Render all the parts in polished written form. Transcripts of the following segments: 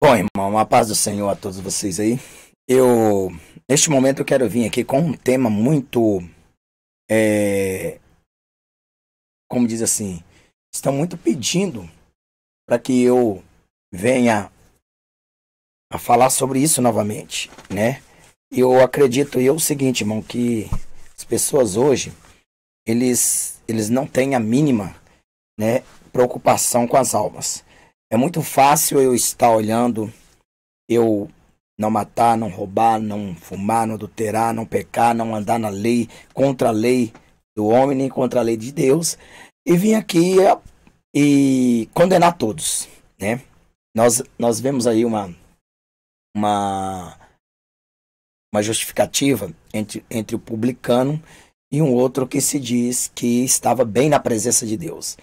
Bom, irmão, a paz do Senhor a todos vocês aí. Neste momento, eu quero vir aqui com um tema muito, é, como diz assim, estão muito pedindo para que eu venha a falar sobre isso novamente, né? Eu acredito o seguinte, irmão, que as pessoas hoje, eles não têm a mínima, né, preocupação com as almas. É muito fácil eu estar olhando, eu não matar, não roubar, não fumar, não adulterar, não pecar, não andar na lei, contra a lei do homem, nem contra a lei de Deus, e vim aqui e condenar todos, né? Nós vemos aí uma, uma justificativa entre o publicano e um outro que se diz que estava bem na presença de Deus.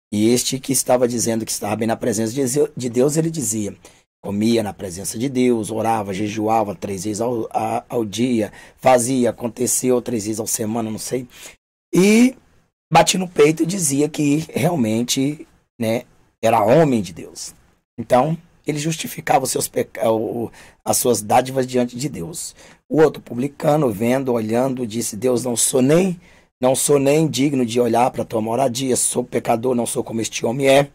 E este que estava dizendo que estava bem na presença de Deus, ele dizia, comia na presença de Deus, orava, jejuava 3 vezes ao dia, fazia, aconteceu 3 vezes ao semana, não sei. E batia no peito e dizia que realmente, né, era homem de Deus. Então, ele justificava as suas dádivas diante de Deus. O outro publicano, vendo, olhando, disse, Deus, não sou nem digno de olhar para a tua moradia, sou pecador, não sou como este homem é,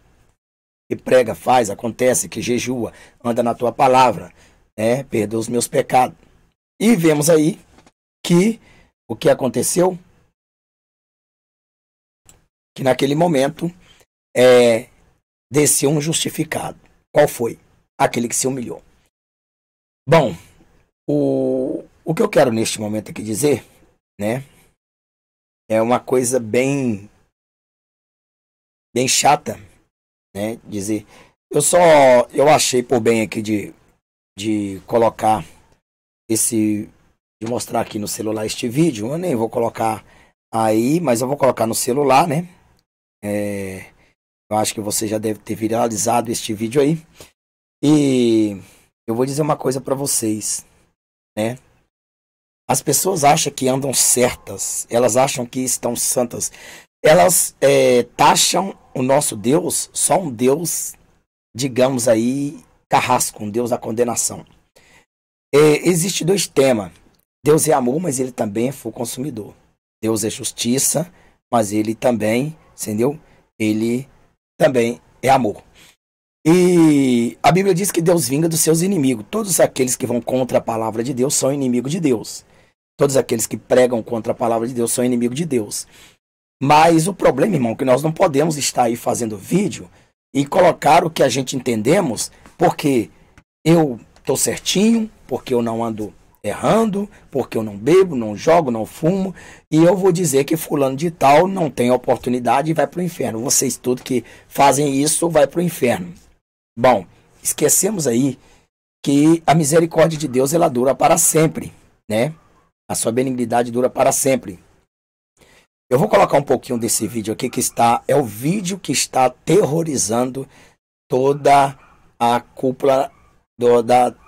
que prega, faz, acontece, que jejua, anda na tua palavra, né, perdoa os meus pecados. E vemos aí que o que aconteceu, que naquele momento desceu um justificado. Qual foi? Aquele que se humilhou. Bom, o que eu quero neste momento aqui dizer, né, é uma coisa bem chata, né? Dizer, eu achei por bem aqui de colocar de mostrar aqui no celular este vídeo. Eu nem vou colocar aí, mas eu vou colocar no celular, né? Eu acho que você já deve ter viralizado este vídeo aí. E eu vou dizer uma coisa para vocês, né? As pessoas acham que andam certas, elas acham que estão santas. Elas taxam o nosso Deus só um Deus, digamos aí, carrasco, um Deus da condenação. Existe 2 temas. Deus é amor, mas ele também é fogo consumidor. Deus é justiça, mas ele também, entendeu? Ele também é amor. E a Bíblia diz que Deus vinga dos seus inimigos. Todos aqueles que vão contra a palavra de Deus são inimigos de Deus. Todos aqueles que pregam contra a palavra de Deus são inimigos de Deus. Mas o problema, irmão, é que nós não podemos estar aí fazendo vídeo e colocar o que a gente entendemos, porque eu estou certinho, porque eu não ando errando, porque eu não bebo, não jogo, não fumo, e eu vou dizer que fulano de tal não tem oportunidade e vai para o inferno. Vocês todos que fazem isso vai para o inferno. Bom, esquecemos aí que a misericórdia de Deus ela dura para sempre, né? A sua benignidade dura para sempre. Eu vou colocar um pouquinho desse vídeo aqui é o vídeo que está aterrorizando toda a cúpula,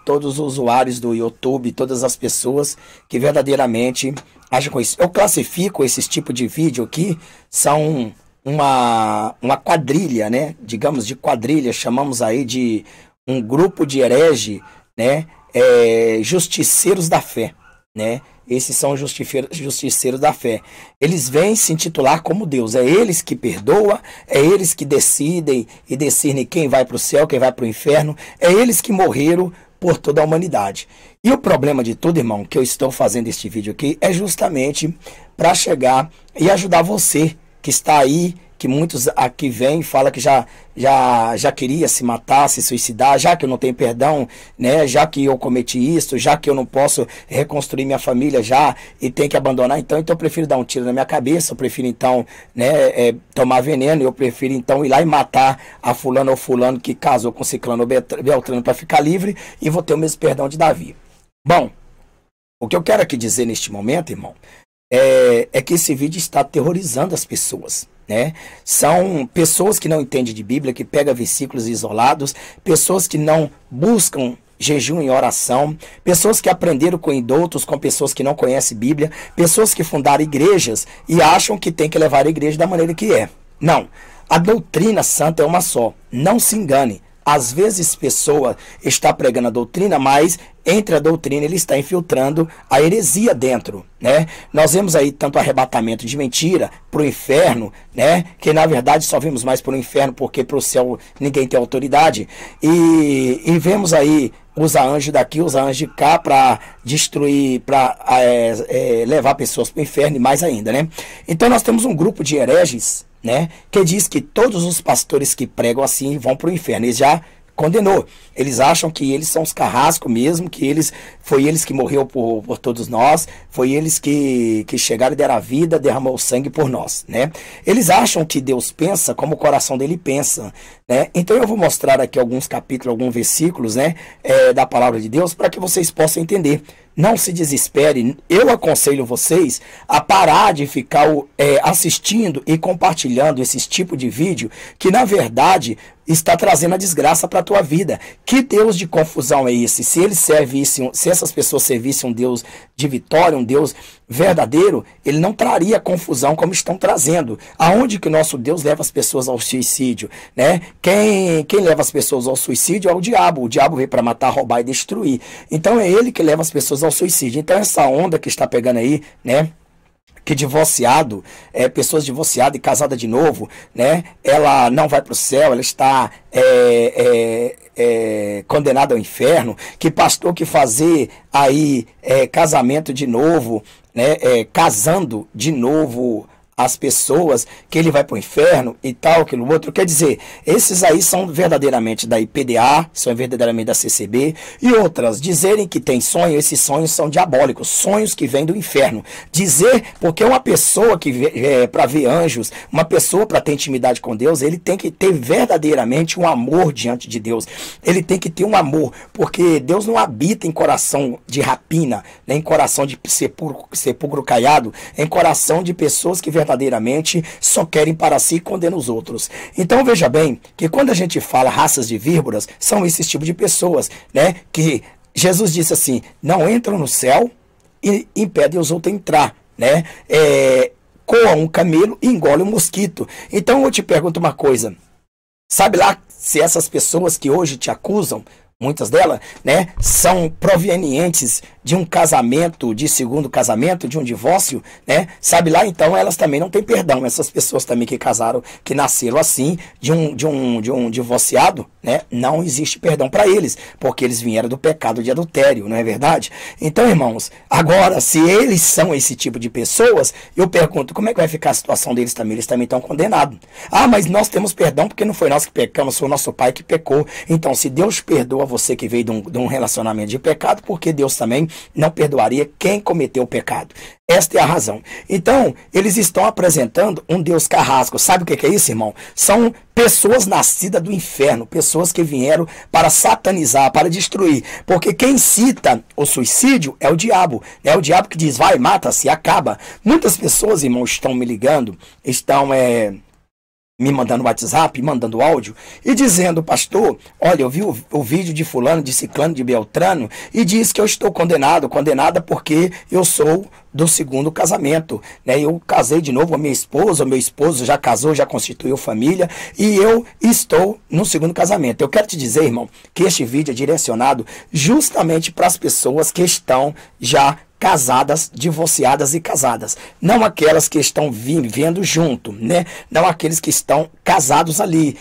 todos os usuários do YouTube, todas as pessoas que verdadeiramente agem com isso. Eu classifico esses tipos de vídeo aqui, são uma quadrilha, né? Digamos de quadrilha, chamamos aí de um grupo de herege, né? Justiceiros da fé, né? Esses são os justiceiros da fé. Eles vêm se intitular como Deus. É eles que perdoam, é eles que decidem e discernem quem vai para o céu, quem vai para o inferno. É eles que morreram por toda a humanidade. E o problema de tudo, irmão, que eu estou fazendo este vídeo aqui, é justamente para chegar e ajudar você que está aí, que muitos aqui vêm e falam que já queria se matar, se suicidar, já que eu não tenho perdão, né? Já que eu cometi isso, já que eu não posso reconstruir minha família já e tenho que abandonar, então eu prefiro dar um tiro na minha cabeça, eu prefiro então, né, tomar veneno, eu prefiro então ir lá e matar a fulano ou fulano que casou com ciclano ou beltrano para ficar livre e vou ter o mesmo perdão de Davi. Bom, o que eu quero aqui dizer neste momento, irmão, é que esse vídeo está aterrorizando as pessoas, né? São pessoas que não entendem de Bíblia, que pegam versículos isolados, pessoas que não buscam jejum e oração, pessoas que aprenderam com indoutos, com pessoas que não conhecem Bíblia, pessoas que fundaram igrejas e acham que tem que levar a igreja da maneira que é. Não, a doutrina santa é uma só, não se engane. às vezes pessoa está pregando a doutrina, mas entre a doutrina ele está infiltrando a heresia dentro, né? Nós vemos aí tanto arrebatamento de mentira para o inferno, né? Que na verdade só vemos mais para o inferno porque para o céu ninguém tem autoridade. E vemos aí usa anjo daqui, usa anjo de cá para destruir, para levar pessoas para o inferno e mais ainda, né? Então nós temos um grupo de hereges, né? Que diz que todos os pastores que pregam assim vão para o inferno. Eles já condenou. Eles acham que eles são os carrascos mesmo, que foi eles que morreu por todos nós, foi eles que chegaram e deram a vida, derramou o sangue por nós, né? Eles acham que Deus pensa como o coração dele pensa, né? Então eu vou mostrar aqui alguns capítulos, alguns versículos, né, da palavra de Deus para que vocês possam entender. Não se desespere, eu aconselho vocês a parar de ficar assistindo e compartilhando esse tipo de vídeo que na verdade está trazendo a desgraça para a tua vida. Que Deus de confusão é esse? Se essas pessoas servissem um Deus de vitória, um Deus verdadeiro, ele não traria confusão como estão trazendo. Aonde que o nosso Deus leva as pessoas ao suicídio, né? Quem leva as pessoas ao suicídio é o diabo. O diabo veio para matar, roubar e destruir. Então é ele que leva as pessoas ao suicídio. Então essa onda que está pegando aí, né? Que divorciado, pessoas divorciadas e casadas de novo, né? Ela não vai para o céu, ela está condenada ao inferno. Que pastor que fazer aí casamento de novo, né? Casando de novo as pessoas, que ele vai para o inferno e tal, aquilo outro. Quer dizer, esses aí são verdadeiramente da IPDA, são verdadeiramente da CCB, e outras, dizerem que tem sonho, esses sonhos são diabólicos, sonhos que vêm do inferno. Dizer, porque uma pessoa que para ver anjos, uma pessoa para ter intimidade com Deus, ele tem que ter verdadeiramente um amor diante de Deus, ele tem que ter um amor, porque Deus não habita em coração de rapina, nem em coração de sepulcro caiado, em coração de pessoas que verdadeiramente só querem para si e condenam os outros. Então veja bem que quando a gente fala raças de víboras, são esses tipos de pessoas, né? Que Jesus disse assim, não entram no céu e impedem os outros a entrar, né? Coa um camelo e engole um mosquito. Então eu te pergunto uma coisa, sabe lá se essas pessoas que hoje te acusam, muitas delas, né, são provenientes de um casamento, de segundo casamento, de um divórcio, né? Sabe lá, então elas também não têm perdão. Essas pessoas também que casaram, que nasceram assim, de um divorciado, né? Não existe perdão para eles, porque eles vieram do pecado de adultério, não é verdade? Então, irmãos, agora, se eles são esse tipo de pessoas, eu pergunto, como é que vai ficar a situação deles também? Eles também estão condenados. Ah, mas nós temos perdão porque não foi nós que pecamos, foi o nosso pai que pecou. Então, se Deus perdoa você que veio de um relacionamento de pecado, porque Deus também não perdoaria quem cometeu o pecado. Esta é a razão. Então, eles estão apresentando um Deus carrasco. Sabe o que é isso, irmão? São pessoas nascidas do inferno, pessoas que vieram para satanizar, para destruir. Porque quem cita o suicídio é o diabo. É o diabo que diz, vai, mata-se, acaba. Muitas pessoas, irmão, estão me ligando, estão me mandando WhatsApp, mandando áudio e dizendo, pastor, olha, eu vi o vídeo de fulano, de ciclano, de beltrano e diz que eu estou condenada porque eu sou do segundo casamento, né? Eu casei de novo com a minha esposa, o meu esposo já casou, já constituiu família e eu estou no segundo casamento. Eu quero te dizer, irmão, que este vídeo é direcionado justamente para as pessoas que estão já casadas, divorciadas e casadas. Não aquelas que estão vivendo junto, né? Não aqueles que estão casados ali,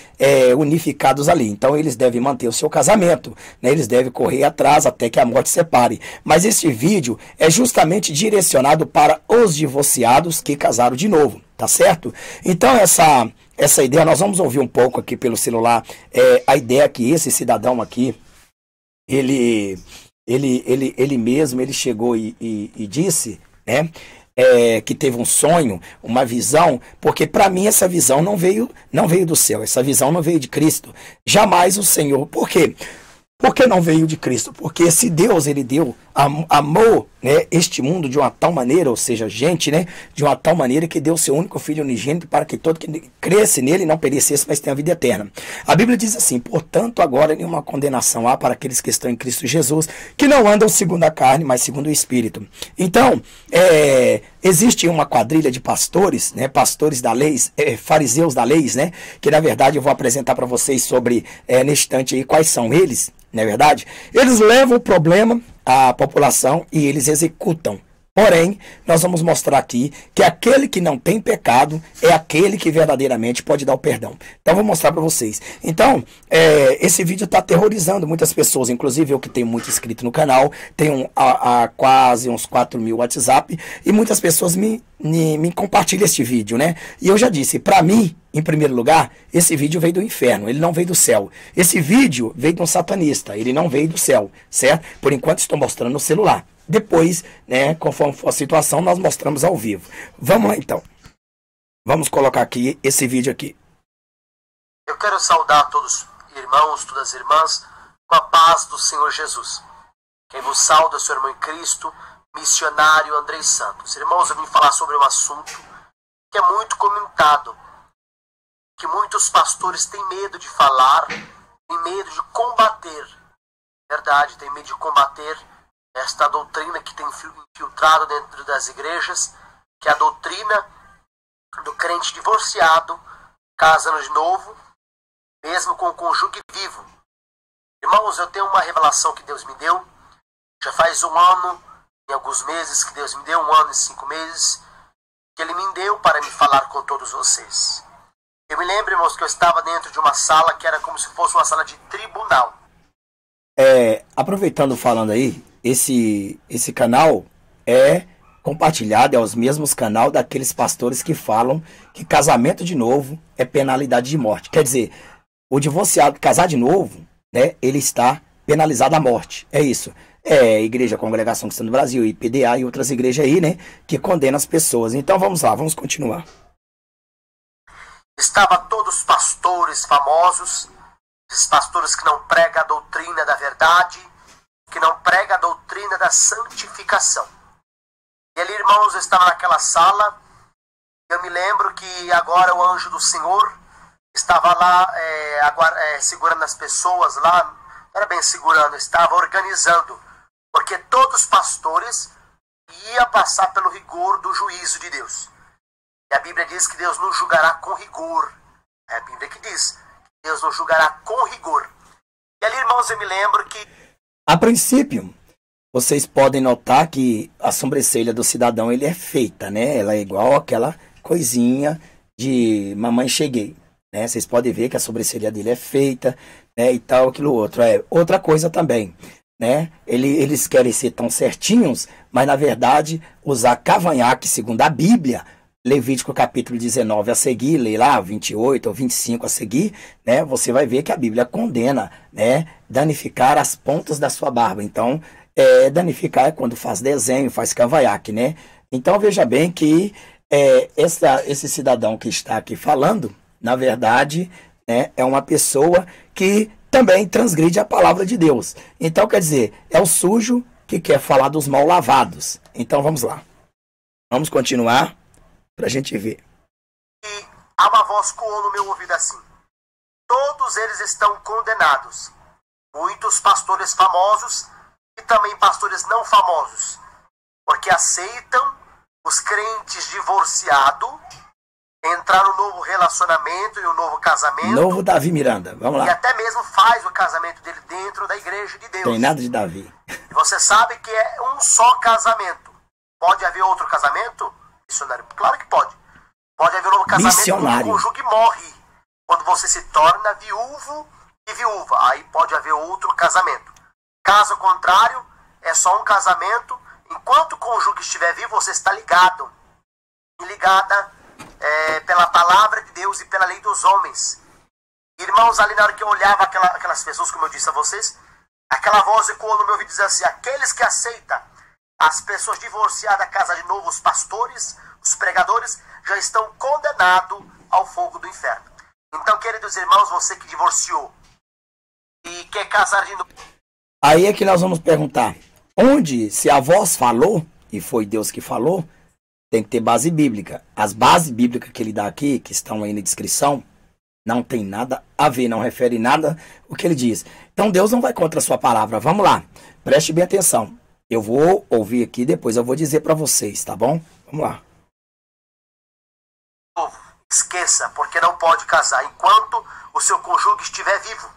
unificados ali. Então eles devem manter o seu casamento, né? Eles devem correr atrás até que a morte separe. Mas esse vídeo é justamente direcionado para os divorciados que casaram de novo, tá certo? Então essa ideia, nós vamos ouvir um pouco aqui pelo celular, a ideia que esse cidadão aqui, ele mesmo, ele chegou e disse, né, que teve um sonho, uma visão, porque para mim essa visão não veio do céu, essa visão não veio de Cristo, jamais o Senhor. Por quê? Por que não veio de Cristo? Porque se Deus, ele deu amou, né, este mundo de uma tal maneira, ou seja, gente, né, de uma tal maneira que deu seu único filho unigênito para que todo que cresce nele não perecesse, mas tenha vida eterna. A Bíblia diz assim: portanto, agora nenhuma condenação há para aqueles que estão em Cristo Jesus, que não andam segundo a carne, mas segundo o Espírito. Então, existe uma quadrilha de pastores, né, pastores da lei, fariseus da lei, né, que na verdade eu vou apresentar para vocês sobre, neste instante aí, quais são eles, não é verdade? Eles levam o problema à população e eles executam. Porém, nós vamos mostrar aqui que aquele que não tem pecado é aquele que verdadeiramente pode dar o perdão. Então, vou mostrar para vocês. Então, esse vídeo está aterrorizando muitas pessoas, inclusive eu que tenho muito inscrito no canal, tenho quase uns 4.000 WhatsApp, e muitas pessoas me compartilham este vídeo, né? E eu já disse, para mim, em primeiro lugar, esse vídeo veio do inferno, ele não veio do céu. Esse vídeo veio de um satanista, ele não veio do céu, certo? Por enquanto estou mostrando no celular. Depois, né, conforme for a situação, nós mostramos ao vivo. Vamos lá, então. Vamos colocar aqui esse vídeo aqui. Eu quero saudar todos irmãos, todas as irmãs, com a paz do Senhor Jesus. Quem vos sauda é o seu irmão em Cristo, missionário Andrei Santos. Irmãos, eu vim falar sobre um assunto que é muito comentado, que muitos pastores têm medo de falar, têm medo de combater. Verdade, têm medo de combater esta doutrina que tem infiltrado dentro das igrejas, que é a doutrina do crente divorciado, casando de novo, mesmo com o cônjuge vivo. Irmãos, eu tenho uma revelação que Deus me deu, já faz um ano, em alguns meses que Deus me deu, 1 ano e 5 meses, que Ele me deu para me falar com todos vocês. Eu me lembro, irmãos, que eu estava dentro de uma sala que era como se fosse uma sala de tribunal. Aproveitando falando aí, esse canal é compartilhado, é os mesmos canal daqueles pastores que falam que casamento de novo é penalidade de morte. Quer dizer, o divorciado casar de novo, né, ele está penalizado à morte. É isso. É a Igreja Congregação Cristã do Brasil, IPDA e outras igrejas aí, né, que condenam as pessoas. Então vamos lá, vamos continuar. Estava todos os pastores famosos, esses pastores que não pregam a doutrina da verdade, que não prega a doutrina da santificação. E ali, irmãos, eu estava naquela sala, eu me lembro que agora o anjo do Senhor estava lá segurando as pessoas lá, não era bem segurando, estava organizando, porque todos os pastores iam passar pelo rigor do juízo de Deus. E a Bíblia diz que Deus nos julgará com rigor. É a Bíblia que diz que Deus nos julgará com rigor. E ali, irmãos, eu me lembro que a princípio, vocês podem notar que a sobrancelha do cidadão ele é feita, né? Ela é igual aquela coisinha de mamãe cheguei, né? Vocês podem ver que a sobrancelha dele é feita, né? E tal, aquilo outro. Outra coisa também, né? Eles querem ser tão certinhos, mas na verdade usar cavanhaque segundo a Bíblia, Levítico capítulo 19 a seguir, lê lá 28 ou 25 a seguir, né? Você vai ver que a Bíblia condena, né, danificar as pontas da sua barba. Então, danificar é quando faz desenho, faz cavanhaque, né? Então, veja bem que esse cidadão que está aqui falando, na verdade, né, é uma pessoa que também transgride a palavra de Deus. Então, quer dizer, é o sujo que quer falar dos mal lavados. Então, vamos lá. Vamos continuar para a gente ver. E há uma voz coou no meu ouvido assim: todos eles estão condenados. Muitos pastores famosos e também pastores não famosos, porque aceitam os crentes divorciados entrar no novo relacionamento e um novo casamento. Novo Davi Miranda, vamos lá. E até mesmo faz o casamento dele dentro da igreja de Deus. Tem nada de Davi. E você sabe que é um só casamento. Pode haver outro casamento? Missionário? Claro que pode. Pode haver um novo casamento quando o cônjuge morre. Quando você se torna viúvo e viúva. Aí pode haver outro casamento. Caso contrário, é só um casamento. Enquanto o cônjuge estiver vivo, você está ligado. E ligada pela palavra de Deus e pela lei dos homens. Irmãos, ali na hora que eu olhava aquelas pessoas, como eu disse a vocês, aquela voz ecoou no meu ouvido e dizia assim: aqueles que aceitam as pessoas divorciadas, casa de novo, os pastores, os pregadores, já estão condenados ao fogo do inferno. Então, queridos irmãos, você que divorciou e quer casar de novo... Aí é que nós vamos perguntar: Onde, se a voz falou, e foi Deus que falou, tem que ter base bíblica. As bases bíblicas que ele dá aqui, que estão aí na descrição, não tem nada a ver, não refere nada o que ele diz. Então Deus não vai contra a sua palavra. Vamos lá, preste bem atenção. Eu vou ouvir aqui, depois eu vou dizer para vocês, tá bom? Vamos lá. Esqueça, porque não pode casar enquanto o seu cônjuge estiver vivo.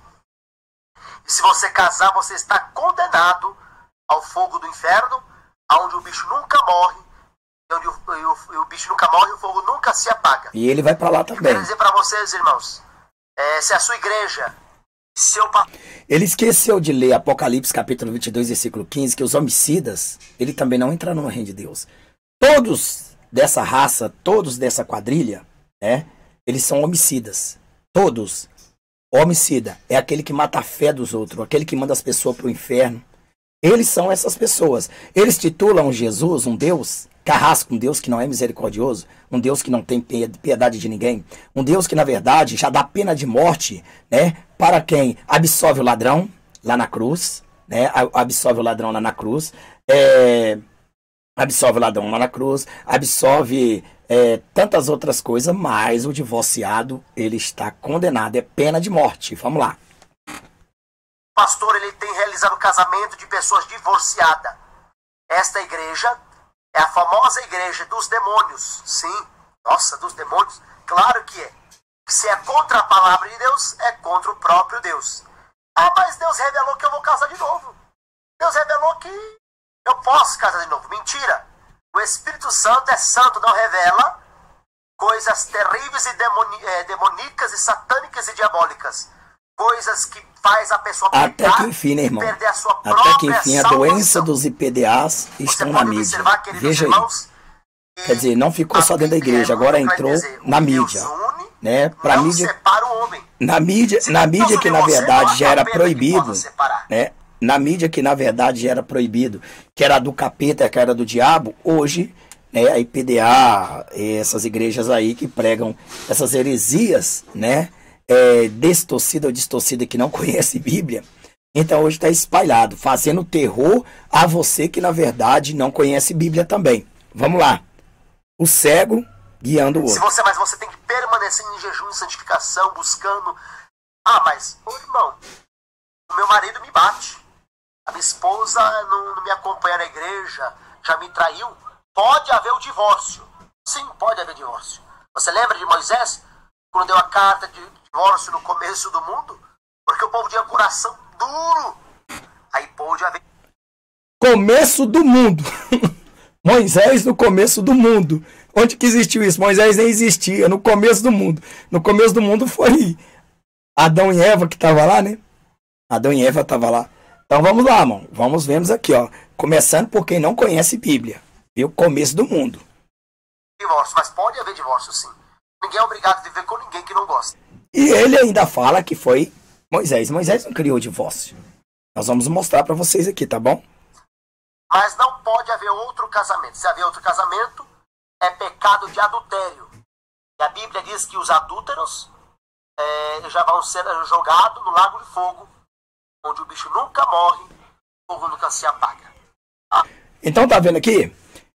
E se você casar, você está condenado ao fogo do inferno, onde o bicho nunca morre, e onde o bicho nunca morre e o fogo nunca se apaga. E ele vai para lá também. Quero dizer para vocês, irmãos, se a sua igreja, ele esqueceu de ler Apocalipse capítulo 22, versículo 15, que os homicidas, ele também não entra no reino de Deus. Todos dessa raça, todos dessa quadrilha, né, eles são homicidas. Todos. Homicida é aquele que mata a fé dos outros, aquele que manda as pessoas para o inferno. Eles são essas pessoas. Eles titulam Jesus um Deus carrasco, um Deus que não é misericordioso, um Deus que não tem piedade de ninguém, um Deus que, na verdade, já dá pena de morte, né, para quem absolve o ladrão lá na cruz, né, absolve o ladrão lá na cruz, absolve o ladrão lá na cruz, absolve tantas outras coisas, mas o divorciado, ele está condenado, é pena de morte. Vamos lá. O pastor, ele tem realizado o casamento de pessoas divorciadas. Esta igreja é a famosa igreja dos demônios. Sim, nossa, dos demônios, claro que é. Se é contra a palavra de Deus, é contra o próprio Deus. Ah, mas Deus revelou que eu vou casar de novo. Deus revelou que eu posso casar de novo. Mentira. O Espírito Santo é santo, não revela coisas terríveis e demoníacas e satânicas e diabólicas. Coisas que faz a pessoa até que enfim, né, irmão? Perder a sua até que enfim, a doença dos IPDAs estão na mídia. Veja irmãos, aí. Quer dizer, não ficou só dentro da igreja, agora entrou na mídia. Né? Pra mídia, na mídia que na verdade já era proibido, né? Na mídia que na verdade já era proibido, que era do capeta, que era do diabo, hoje, né, a IPDA, essas igrejas aí que pregam essas heresias, né, distorcida ou distorcida que não conhece Bíblia, então hoje está espalhado, fazendo terror a você que na verdade não conhece Bíblia também. Vamos lá. O cego guiando o outro. Mas você tem que permanecer em jejum e santificação, buscando. Ah, mas, irmão, o meu marido me bate. A minha esposa não me acompanha na igreja, já me traiu. Pode haver o divórcio. Sim, pode haver divórcio. Você lembra de Moisés, quando deu a carta de divórcio no começo do mundo? Porque o povo tinha coração duro. Aí pôde haver... Começo do mundo. Moisés no começo do mundo. Onde que existiu isso? Moisés nem existia, no começo do mundo. No começo do mundo foi Adão e Eva que estavam lá, né? Adão e Eva estavam lá. Então vamos lá, irmão. Vamos vermos aqui, ó. Começando por quem não conhece Bíblia. Viu? Começo do mundo. Divórcio, mas pode haver divórcio, sim. Ninguém é obrigado a viver com ninguém que não gosta. E ele ainda fala que foi Moisés. Moisés não criou o divórcio. Nós vamos mostrar para vocês aqui, tá bom? Mas não pode haver outro casamento. Se haver outro casamento, é pecado de adultério. E a Bíblia diz que os adúlteros já vão ser jogados no lago de fogo, onde o bicho nunca morre, o fogo nunca se apaga. Então tá vendo aqui?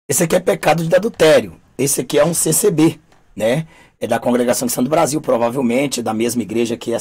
Esse aqui é pecado de adultério. Esse aqui é um CCB, né? É da Congregação de Santo Brasil, provavelmente, da mesma igreja que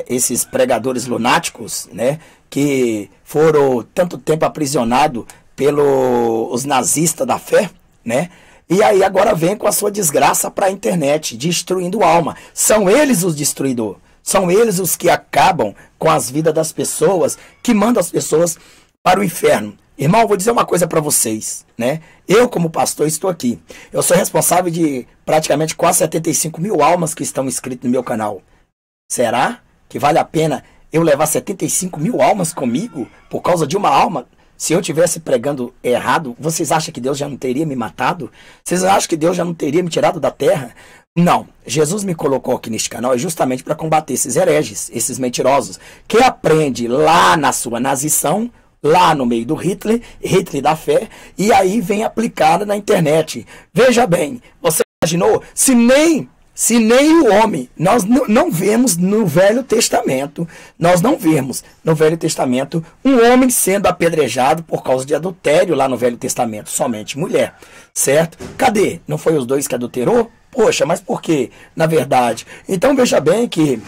esses pregadores lunáticos, né? Que foram tanto tempo aprisionados pelos nazistas da fé, né? E aí agora vem com a sua desgraça para a internet, destruindo alma. São eles os destruidores. São eles os que acabam com as vidas das pessoas, que mandam as pessoas para o inferno. Irmão, vou dizer uma coisa para vocês, né? Eu, como pastor, estou aqui. Eu sou responsável de praticamente quase 75 mil almas que estão inscritas no meu canal. Será que vale a pena eu levar 75 mil almas comigo por causa de uma alma? Se eu estivesse pregando errado, vocês acham que Deus já não teria me matado? Vocês acham que Deus já não teria me tirado da terra? Não. Jesus me colocou aqui neste canal justamente para combater esses hereges, esses mentirosos, que aprende lá na sua nazição, lá no meio do Hitler da fé, e aí vem aplicada na internet. Veja bem, você imaginou? Se nem Se nem o homem, nós não vemos no Velho Testamento, nós não vemos no Velho Testamento um homem sendo apedrejado por causa de adultério lá no Velho Testamento, somente mulher, certo? Cadê? Não foi os dois que adulterou? Poxa, mas por quê? Na verdade. Então veja bem que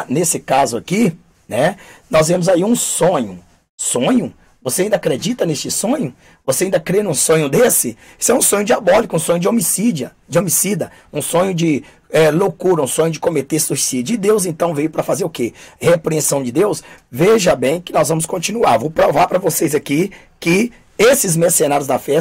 nesse caso aqui, né, nós vemos aí um sonho. Sonho? Você ainda acredita neste sonho? Você ainda crê num sonho desse? Isso é um sonho diabólico, um sonho de homicida, um sonho de loucura, um sonho de cometer suicídio. E Deus então veio para fazer o quê? Repreensão de Deus? Veja bem que nós vamos continuar. Vou provar para vocês aqui que esses mercenários da fé,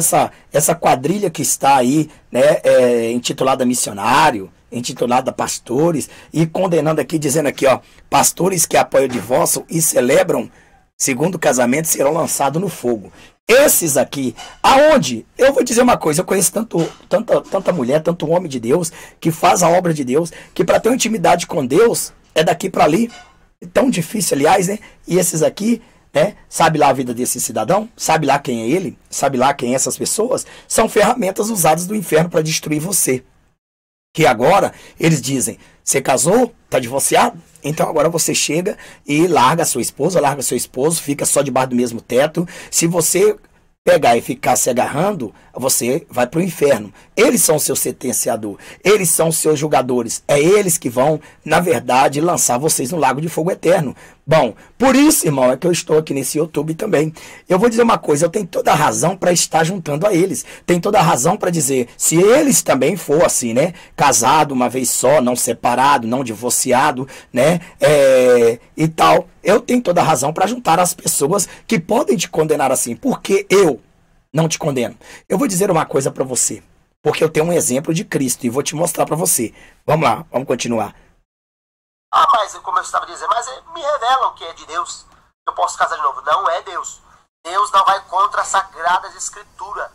essa quadrilha que está aí, né, intitulada missionário, intitulada pastores, e condenando aqui, dizendo aqui, ó, pastores que apoiam o divórcio e celebram segundo casamento serão lançados no fogo. Esses aqui, aonde? Eu vou dizer uma coisa, eu conheço tanta mulher, tanto homem de Deus, que faz a obra de Deus, que para ter uma intimidade com Deus, é daqui para ali. É tão difícil, aliás, né? E esses aqui, né? Sabe lá a vida desse cidadão? Sabe lá quem é ele? Sabe lá quem é essas pessoas? São ferramentas usadas do inferno para destruir você. Que agora, eles dizem, você casou? Tá divorciado? Então agora você chega e larga a sua esposa, larga seu esposo, fica só debaixo do mesmo teto. Se você pegar e ficar se agarrando, você vai para o inferno. Eles são seus sentenciador, eles são seus julgadores. É eles que vão, na verdade, lançar vocês no lago de fogo eterno. Bom, por isso, irmão, é que eu estou aqui nesse YouTube também. Eu vou dizer uma coisa, eu tenho toda a razão para estar juntando a eles. Tenho toda a razão para dizer, se eles também for assim, né? Casado uma vez só, não separado, não divorciado, né? E tal. Eu tenho toda a razão para juntar as pessoas que podem te condenar assim. Porque eu não te condeno. Eu vou dizer uma coisa para você. Porque eu tenho um exemplo de Cristo e vou te mostrar para você. Vamos lá, vamos continuar. Mas como eu estava dizendo, mas me revelam que é de Deus. Eu posso casar de novo. Não é Deus. Deus não vai contra as sagradas escrituras.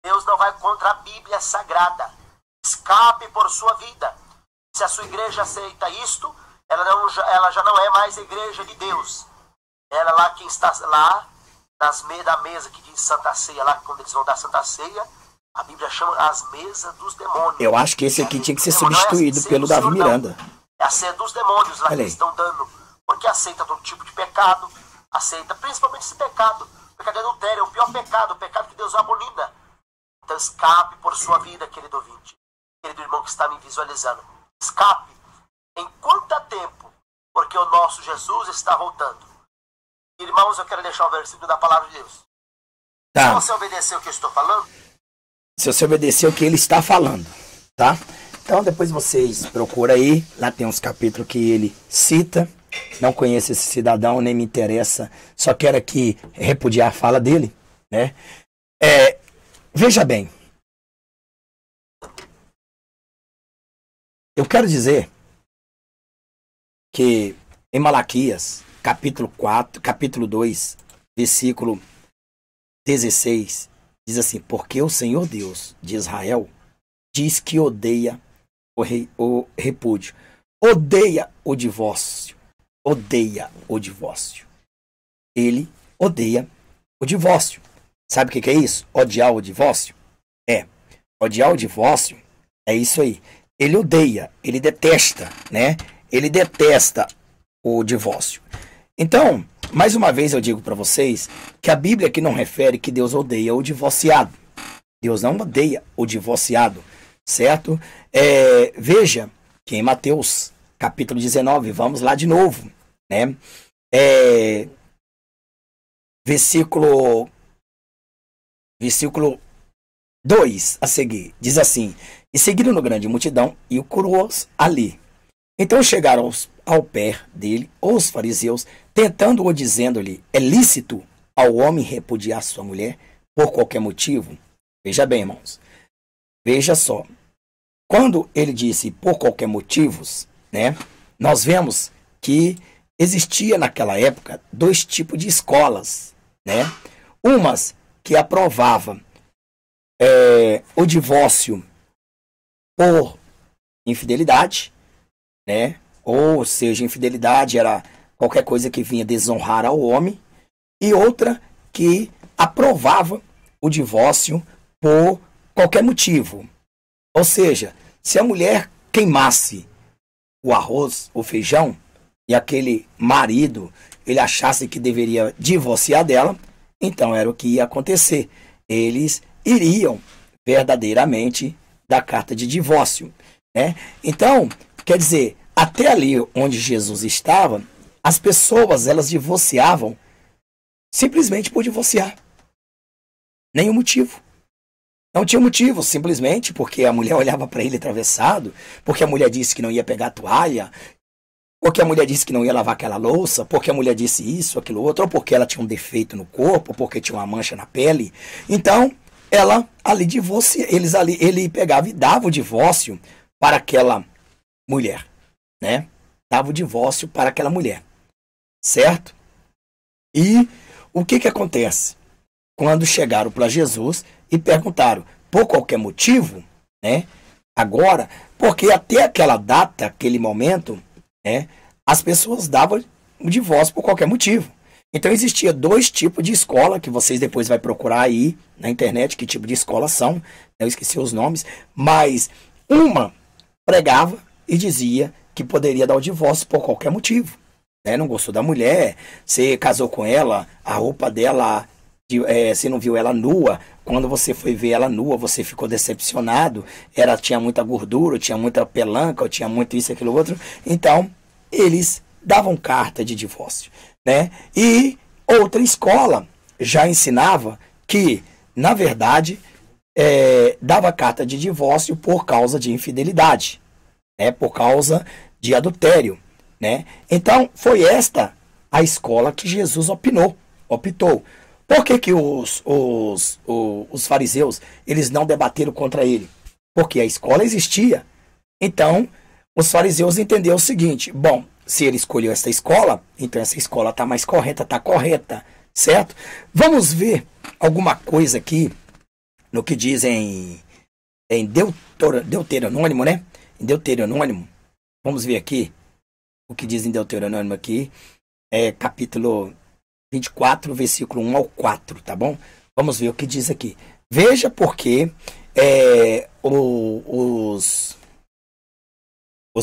Deus não vai contra a Bíblia Sagrada. Escape por sua vida. Se a sua igreja aceita isto, ela já não é mais a igreja de Deus. Ela lá, quem está lá, da mesa que diz Santa Ceia, lá quando eles vão dar Santa Ceia, a Bíblia chama as mesas dos demônios. Eu acho que esse aqui tinha que ser substituído pelo Davi Miranda. É a ceia dos demônios lá que eles estão dando. Porque aceita todo tipo de pecado. Aceita principalmente esse pecado. O pecado de adultério é o pior pecado. O pecado que Deus abomina. Então escape por sua vida, querido ouvinte. Querido irmão que está me visualizando. Escape. Em quanto tempo? Porque o nosso Jesus está voltando. Irmãos, eu quero deixar o versículo da palavra de Deus. Tá. Se você obedecer o que eu estou falando. Se você obedecer o que ele está falando. Tá? Então depois vocês procuram aí, lá tem uns capítulos que ele cita, não conheço esse cidadão, nem me interessa, só quero aqui repudiar a fala dele, né? Veja bem, eu quero dizer que em Malaquias, capítulo 2, versículo 16, diz assim, porque o Senhor Deus de Israel diz que odeia o repúdio, odeia o divórcio, ele odeia o divórcio. Sabe o que é isso? Odiar o divórcio? Odiar o divórcio é isso aí. Ele odeia, ele detesta, né? Ele detesta o divórcio. Então, mais uma vez eu digo para vocês que a Bíblia aqui não refere que Deus odeia o divorciado. Deus não odeia o divorciado. Certo? Veja que em Mateus capítulo 19, vamos lá de novo, né? Versículo 2 a seguir, diz assim, e seguiram no grande multidão e o curou-os ali. Então chegaram ao pé dele os fariseus, tentando-o, dizendo-lhe, é lícito ao homem repudiar sua mulher por qualquer motivo? Veja bem, irmãos. Veja só, quando ele disse por qualquer motivo, né, nós vemos que existia naquela época dois tipos de escolas, né? Umas que aprovavam o divórcio por infidelidade, né? Ou seja, infidelidade era qualquer coisa que vinha desonrar ao homem, e outra que aprovava o divórcio por qualquer motivo. Ou seja, se a mulher queimasse o arroz, o feijão, e aquele marido, ele achasse que deveria divorciar dela, então era o que ia acontecer. Eles iriam verdadeiramente dar carta de divórcio, né? Então, quer dizer, até ali onde Jesus estava, as pessoas, elas divorciavam simplesmente por divorciar. Nenhum motivo. Não tinha motivo, simplesmente porque a mulher olhava para ele atravessado, porque a mulher disse que não ia pegar a toalha, porque a mulher disse que não ia lavar aquela louça, porque a mulher disse isso, aquilo outro, ou porque ela tinha um defeito no corpo, ou porque tinha uma mancha na pele. Então, ela ali divorcia, ele pegava e dava o divórcio para aquela mulher, né? Dava o divórcio para aquela mulher, certo? E o que acontece? Quando chegaram para Jesus e perguntaram, por qualquer motivo, né? Agora, porque até aquela data, aquele momento, né, as pessoas davam o divórcio por qualquer motivo. Então existia dois tipos de escola, que vocês depois vai procurar aí na internet que tipo de escola são, eu esqueci os nomes, mas uma pregava e dizia que poderia dar o divórcio por qualquer motivo. Né? Não gostou da mulher, você casou com ela, a roupa dela, você não viu ela nua, quando você foi ver ela nua, você ficou decepcionado, ela tinha muita gordura, tinha muita pelanca, tinha muito isso, aquilo, outro. Então, eles davam carta de divórcio. Né? E outra escola já ensinava que, na verdade, dava carta de divórcio por causa de infidelidade, né? Por causa de adultério. Né? Então, foi esta a escola que Jesus optou. Por que os fariseus eles não debateram contra ele? Porque a escola existia. Então, os fariseus entenderam o seguinte, bom, se ele escolheu essa escola, então essa escola está mais correta, está correta, certo? Vamos ver alguma coisa aqui no que diz em Deuteronômio, né? Em Deuteronômio, vamos ver aqui o que diz em Deuteronômio aqui, capítulo 24, versículo 1 ao 4, tá bom? Vamos ver o que diz aqui. Veja porque os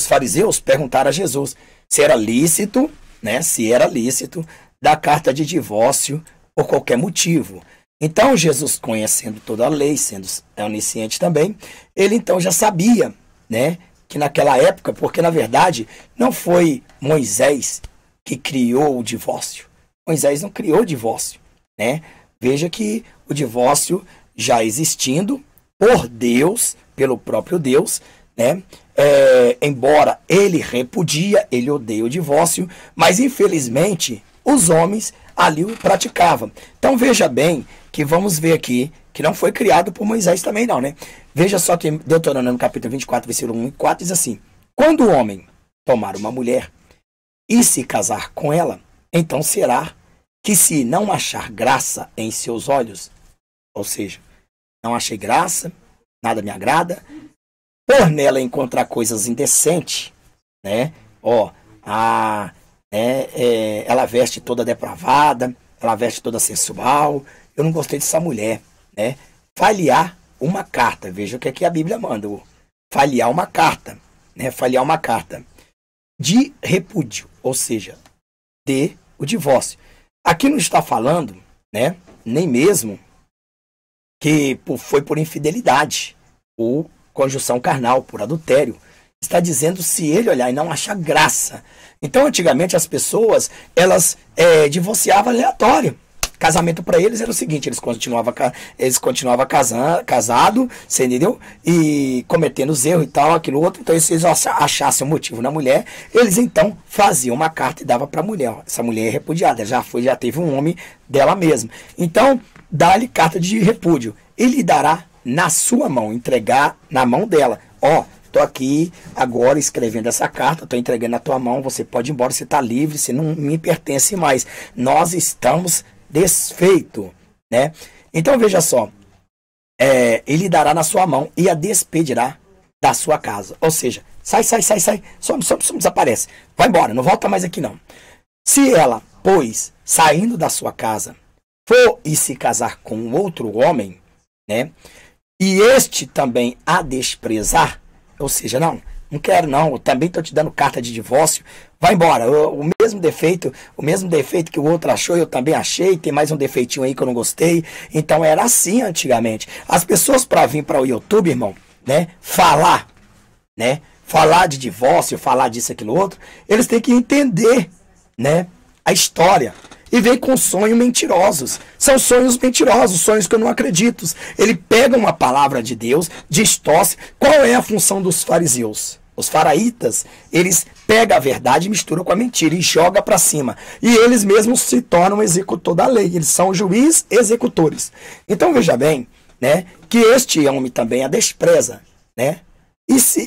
fariseus perguntaram a Jesus se era lícito, né? Se era lícito dar carta de divórcio por qualquer motivo. Então Jesus, conhecendo toda a lei, sendo onisciente também, ele então já sabia, né? Que naquela época, porque na verdade não foi Moisés que criou o divórcio. Moisés não criou o divórcio, né? Veja que o divórcio já existindo por Deus, pelo próprio Deus, né? Embora ele repudia, ele odeia o divórcio, mas infelizmente os homens ali o praticavam. Então veja bem que vamos ver aqui que não foi criado por Moisés também não, né? Veja só que Deuteronômio capítulo 24, versículo 1 e 4 diz assim: quando o homem tomar uma mulher e se casar com ela, então será que se não achar graça em seus olhos, ou seja, não achei graça, nada me agrada, por nela encontrar coisas indecentes, né? Ela veste toda depravada, ela veste toda sensual, eu não gostei dessa mulher, né? Falhar uma carta, veja o que aqui a Bíblia manda, falhar uma carta, né? Falhar uma carta de repúdio, ou seja, de o divórcio. Aqui não está falando, né? Nem mesmo que foi por infidelidade ou conjunção carnal, por adultério. Está dizendo se ele olhar e não achar graça. Então, antigamente, as pessoas, elas divorciavam aleatório. Casamento para eles era o seguinte, eles continuavam casado, você entendeu? E cometendo os erros e tal, aquilo outro. Então, se eles achassem um motivo na mulher, eles então faziam uma carta e davam para a mulher. Essa mulher é repudiada, já teve um homem dela mesma. Então, dá-lhe carta de repúdio. Ele dará na sua mão, entregar na mão dela. Tô aqui agora escrevendo essa carta, tô entregando na tua mão, você pode ir embora, você tá livre, você não me pertence mais. Nós estamos desfeitos, né? Então veja só, ele dará na sua mão e a despedirá da sua casa. Ou seja, sai, some, desaparece. Vai embora, não volta mais aqui não. Se ela, pois, saindo da sua casa, for e se casar com outro homem, né? E este também a desprezar, ou seja, não, Não quero não, eu também tô te dando carta de divórcio. Vai embora. O mesmo defeito que o outro achou, eu também achei. Tem mais um defeitinho aí que eu não gostei. Então era assim antigamente. As pessoas para vir para o YouTube, irmão, né, falar de divórcio, falar disso, aquilo, outro, eles têm que entender, né, a história. E vem com sonhos mentirosos. São sonhos mentirosos, sonhos que eu não acredito. Ele pega uma palavra de Deus, distorce. Qual é a função dos fariseus? Os faraítas, eles pegam a verdade e misturam com a mentira e jogam para cima. E eles mesmos se tornam executor da lei. Eles são juiz executores. Então veja bem, né, que este homem também a despreza, né?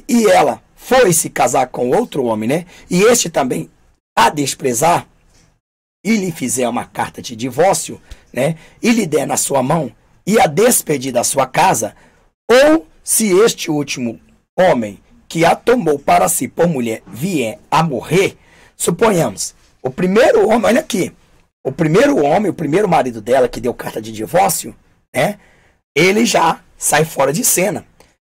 E ela foi se casar com outro homem, né? E este também a desprezar e lhe fizer uma carta de divórcio, né? E lhe der na sua mão e a despedir da sua casa, ou se este último homem que a tomou para si por mulher vier a morrer, suponhamos, o primeiro homem, olha aqui, o primeiro homem, o primeiro marido dela que deu carta de divórcio, né? Ele já sai fora de cena.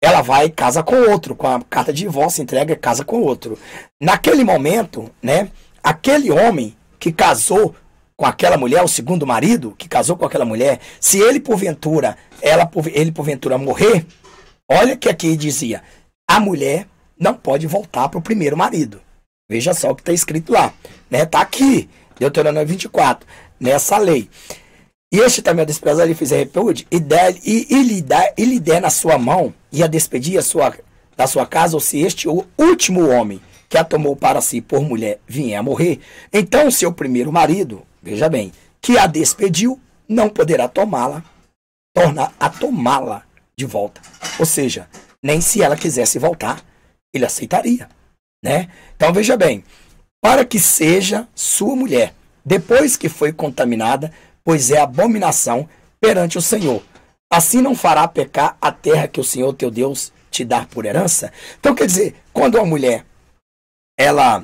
Ela vai e casa com outro, com a carta de divórcio, entrega e casa com outro. Naquele momento, né, aquele homem que casou com aquela mulher, o segundo marido que casou com aquela mulher, se ele porventura, ele porventura morrer, olha que aqui dizia, a mulher não pode voltar para o primeiro marido. Veja só o que está escrito lá, né? Está aqui, Deuteronômio 24, nessa lei. E este também a desprezar, ele fizer repúdio, e lhe der na sua mão, e a despedir da sua casa, ou se este o último homem que a tomou para si por mulher vier a morrer, então seu primeiro marido, veja bem, que a despediu, não poderá tornar a tomá-la de volta. Ou seja, nem se ela quisesse voltar, ele aceitaria, né? Então veja bem, para que seja sua mulher, depois que foi contaminada, pois é abominação perante o Senhor. Assim não fará pecar a terra que o Senhor teu Deus te dá por herança. Então quer dizer, quando uma mulher ela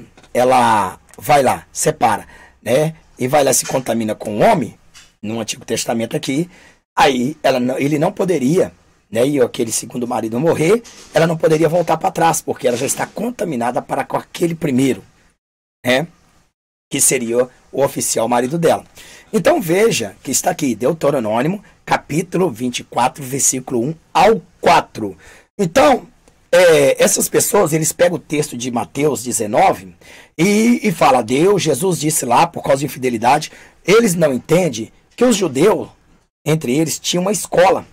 vai lá, separa, né? E vai lá se contamina com um homem, no Antigo Testamento aqui, aí ele não poderia, né? E aquele segundo marido morrer, ela não poderia voltar para trás, porque ela já está contaminada para com aquele primeiro, né? Que seria o oficial marido dela. Então veja que está aqui, Deuteronômio, capítulo 24, versículo 1 ao 4. Então, essas pessoas, eles pegam o texto de Mateus 19 e fala, Jesus disse lá, por causa de infidelidade, eles não entendem que os judeus, entre eles, tinham uma escola,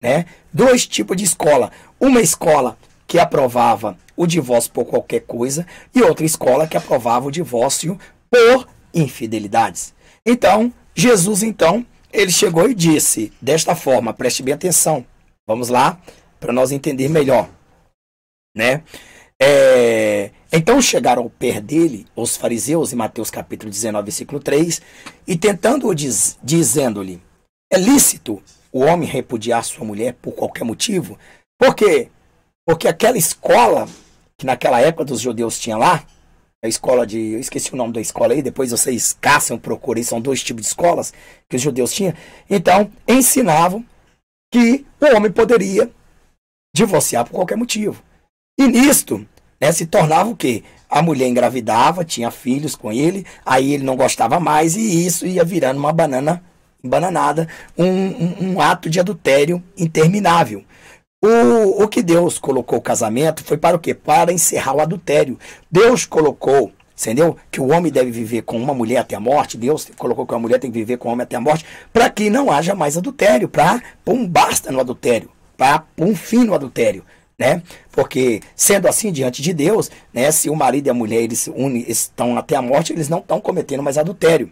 né? Dois tipos de escola. Uma escola que aprovava o divórcio por qualquer coisa e outra escola que aprovava o divórcio por infidelidades. Então, Jesus, ele chegou e disse desta forma, preste bem atenção, vamos lá, para nós entender melhor, né? Então chegaram ao pé dele os fariseus, em Mateus capítulo 19, versículo 3, e tentando-o dizendo-lhe, é lícito o homem repudiar sua mulher por qualquer motivo? Por quê? Porque aquela escola que naquela época dos judeus tinha lá, a escola eu esqueci o nome da escola aí, depois vocês caçam, procurem, são dois tipos de escolas que os judeus tinham. Então, ensinavam que o homem poderia divorciar por qualquer motivo. E nisto, né, se tornava o quê? A mulher engravidava, tinha filhos com ele, aí ele não gostava mais e isso ia virando uma bananada, um ato de adultério interminável. O que Deus colocou o casamento foi para o quê? Para encerrar o adultério. Deus colocou, entendeu? Que o homem deve viver com uma mulher até a morte. Deus colocou que a mulher tem que viver com o homem até a morte, para que não haja mais adultério, para pôr um basta no adultério, para pôr um fim no adultério, né? Porque, sendo assim, diante de Deus, né, se o marido e a mulher eles estão até a morte, eles não estão cometendo mais adultério.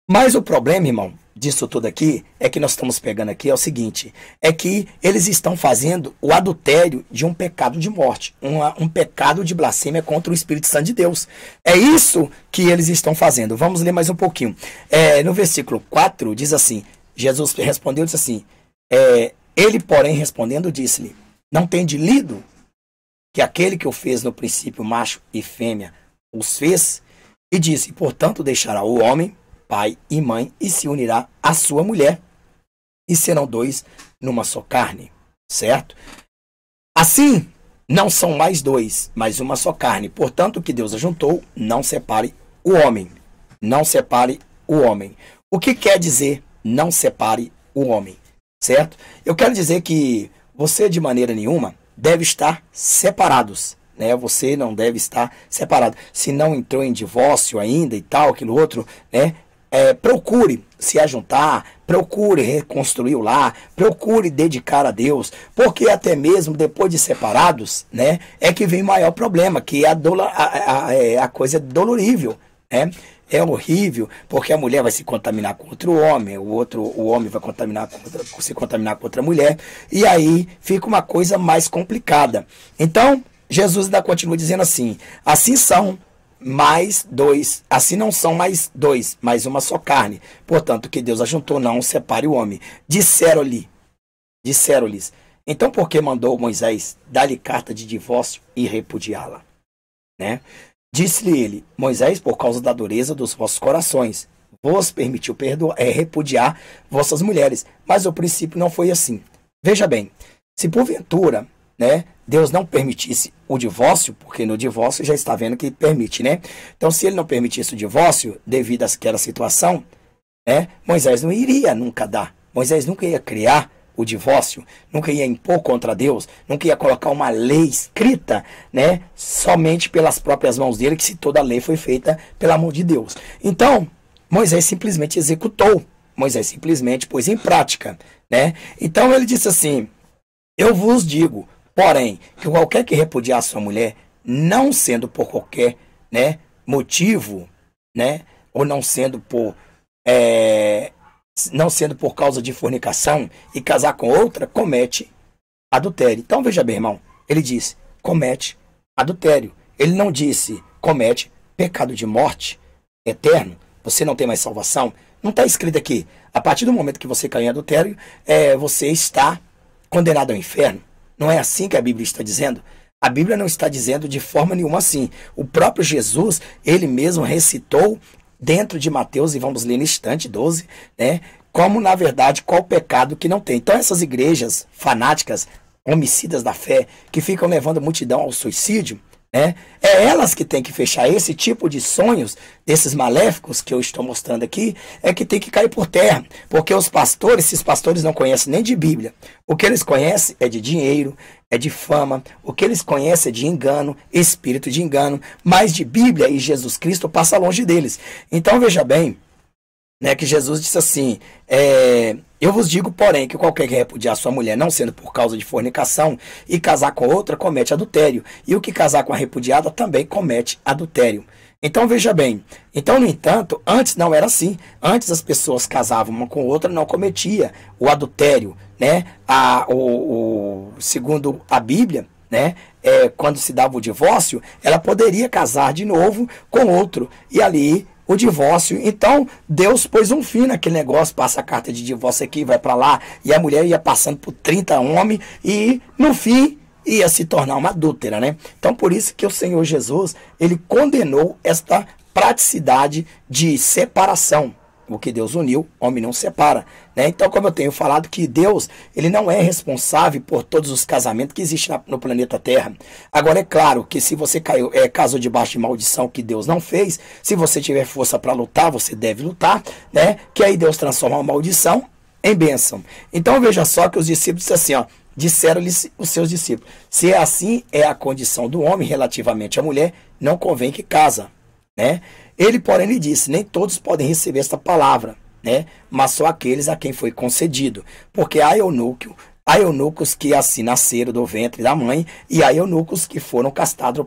Mas o problema, irmão, disso tudo aqui, é que nós estamos pegando aqui, é o seguinte, é que eles estão fazendo o adultério de um pecado de morte, um pecado de blasfêmia contra o Espírito Santo de Deus. É isso que eles estão fazendo. Vamos ler mais um pouquinho. No versículo 4, diz assim, Jesus respondeu, disse assim, ele, porém, respondendo, disse-lhe, não tende lido que aquele que o fez no princípio, macho e fêmea, os fez, e disse, portanto, deixará o homem, pai e mãe, e se unirá à sua mulher, e serão dois numa só carne, certo? Assim, não são mais dois, mas uma só carne. Portanto, o que Deus ajuntou, não separe o homem. Não separe o homem. O que quer dizer não separe o homem? Certo? Eu quero dizer que você, de maneira nenhuma, deve estar separados. Né? Você não deve estar separado. Se não entrou em divórcio ainda e tal, aquilo outro, né? Procure se ajuntar, procure reconstruir o lar, procure dedicar a Deus, porque até mesmo depois de separados, né, é que vem o maior problema, que é a coisa dolorível, né? É horrível, porque a mulher vai se contaminar com outro homem, o homem vai se contaminar com outra mulher, e aí fica uma coisa mais complicada. Então, Jesus ainda continua dizendo assim: assim são mais dois, assim não são mais dois, mas uma só carne. Portanto, que Deus ajuntou, não separe o homem. Disseram-lhes. Então, por que mandou Moisés dar-lhe carta de divórcio e repudiá-la? Né? Disse-lhe ele: Moisés, por causa da dureza dos vossos corações, vos permitiu repudiar vossas mulheres. Mas o princípio não foi assim. Veja bem, se porventura, né, Deus não permitisse o divórcio, porque no divórcio já está vendo que permite, né? Então, se ele não permitisse o divórcio, devido àquela situação, né, Moisés não iria nunca dar. Moisés nunca ia criar o divórcio, nunca ia impor contra Deus, nunca ia colocar uma lei escrita, né, somente pelas próprias mãos dele, que se toda a lei foi feita pela mão de Deus. Então, Moisés simplesmente executou, Moisés simplesmente pôs em prática, né? Então, ele disse assim: eu vos digo, porém, que qualquer que repudiar sua mulher, não sendo por qualquer, né, motivo, né, ou não sendo por causa de fornicação e casar com outra, comete adultério. Então veja bem, irmão, ele disse comete adultério. Ele não disse comete pecado de morte eterno, você não tem mais salvação. Não está escrito aqui. A partir do momento que você cai em adultério, você está condenado ao inferno. Não é assim que a Bíblia está dizendo. A Bíblia não está dizendo de forma nenhuma assim. O próprio Jesus, ele mesmo recitou dentro de Mateus, e vamos ler no instante 12, né, como na verdade qual pecado que não tem. Então essas igrejas fanáticas, homicidas da fé, que ficam levando a multidão ao suicídio, né, é elas que têm que fechar esse tipo de sonhos, desses maléficos que eu estou mostrando aqui, é que tem que cair por terra, porque esses pastores não conhecem nem de Bíblia. O que eles conhecem é de dinheiro, é de fama, o que eles conhecem é de engano, espírito de engano, mas de Bíblia e Jesus Cristo passa longe deles. Então veja bem, né, que Jesus disse assim: eu vos digo, porém, que qualquer que repudiar sua mulher, não sendo por causa de fornicação, e casar com outra, comete adultério. E o que casar com a repudiada também comete adultério. Então veja bem, então no entanto, antes não era assim. Antes as pessoas casavam uma com outra, não cometia o adultério, né? Segundo a Bíblia, né? Quando se dava o divórcio, ela poderia casar de novo com outro, e ali o divórcio. Então Deus pôs um fim naquele negócio, passa a carta de divórcio aqui, vai para lá, e a mulher ia passando por 30 homens, e no fim ia se tornar uma adúltera, né? Então por isso que o Senhor Jesus, ele condenou esta praticidade de separação. O que Deus uniu, homem não separa, né? Então, como eu tenho falado, que Deus, ele não é responsável por todos os casamentos que existem no planeta Terra. Agora, é claro que se você casou debaixo de maldição que Deus não fez, se você tiver força para lutar, você deve lutar, né? Que aí Deus transforma a maldição em bênção. Então, veja só que os discípulos disseram assim, ó, disseram-lhes os seus discípulos: se assim é a condição do homem relativamente à mulher, não convém que casa, né? Ele, porém, lhe disse: nem todos podem receber esta palavra, né? Mas só aqueles a quem foi concedido. Porque há eunucos que assim nasceram do ventre da mãe, e há eunucos que foram castrados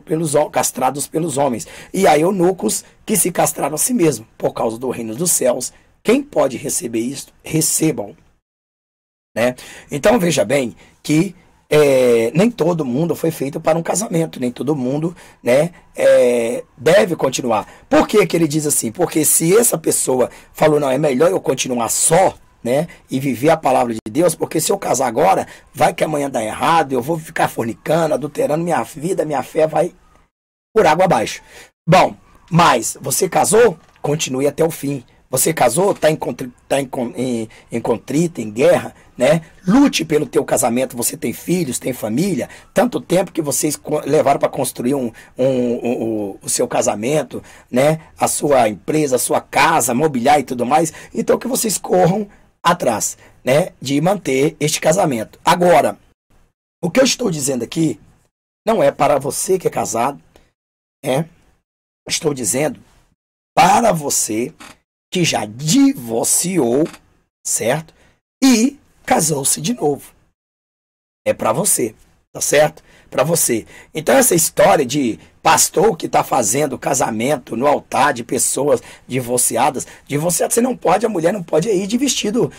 pelos homens, e há eunucos que se castraram a si mesmos, por causa do reino dos céus. Quem pode receber isto, recebam. Né? Então veja bem que nem todo mundo foi feito para um casamento, nem todo mundo, né, deve continuar. Por que que ele diz assim? Porque se essa pessoa falou: não, é melhor eu continuar só, né, e viver a palavra de Deus, porque se eu casar agora, vai que amanhã dá errado, eu vou ficar fornicando, adulterando minha vida, minha fé vai por água abaixo. Bom, mas você casou, continue até o fim. Você casou, está em contrito, em guerra, né? Lute pelo teu casamento. Você tem filhos, tem família. Tanto tempo que vocês levaram para construir o seu casamento, né? A sua empresa, a sua casa, mobiliar e tudo mais. Então que vocês corram atrás, né? De manter este casamento. Agora, o que eu estou dizendo aqui não é para você que é casado, né? Estou dizendo para você que já divorciou, certo? E casou-se de novo. É para você, tá certo? Para você. Então essa história de pastor que está fazendo casamento no altar de pessoas divorciadas, você não pode, a mulher não pode ir de vestido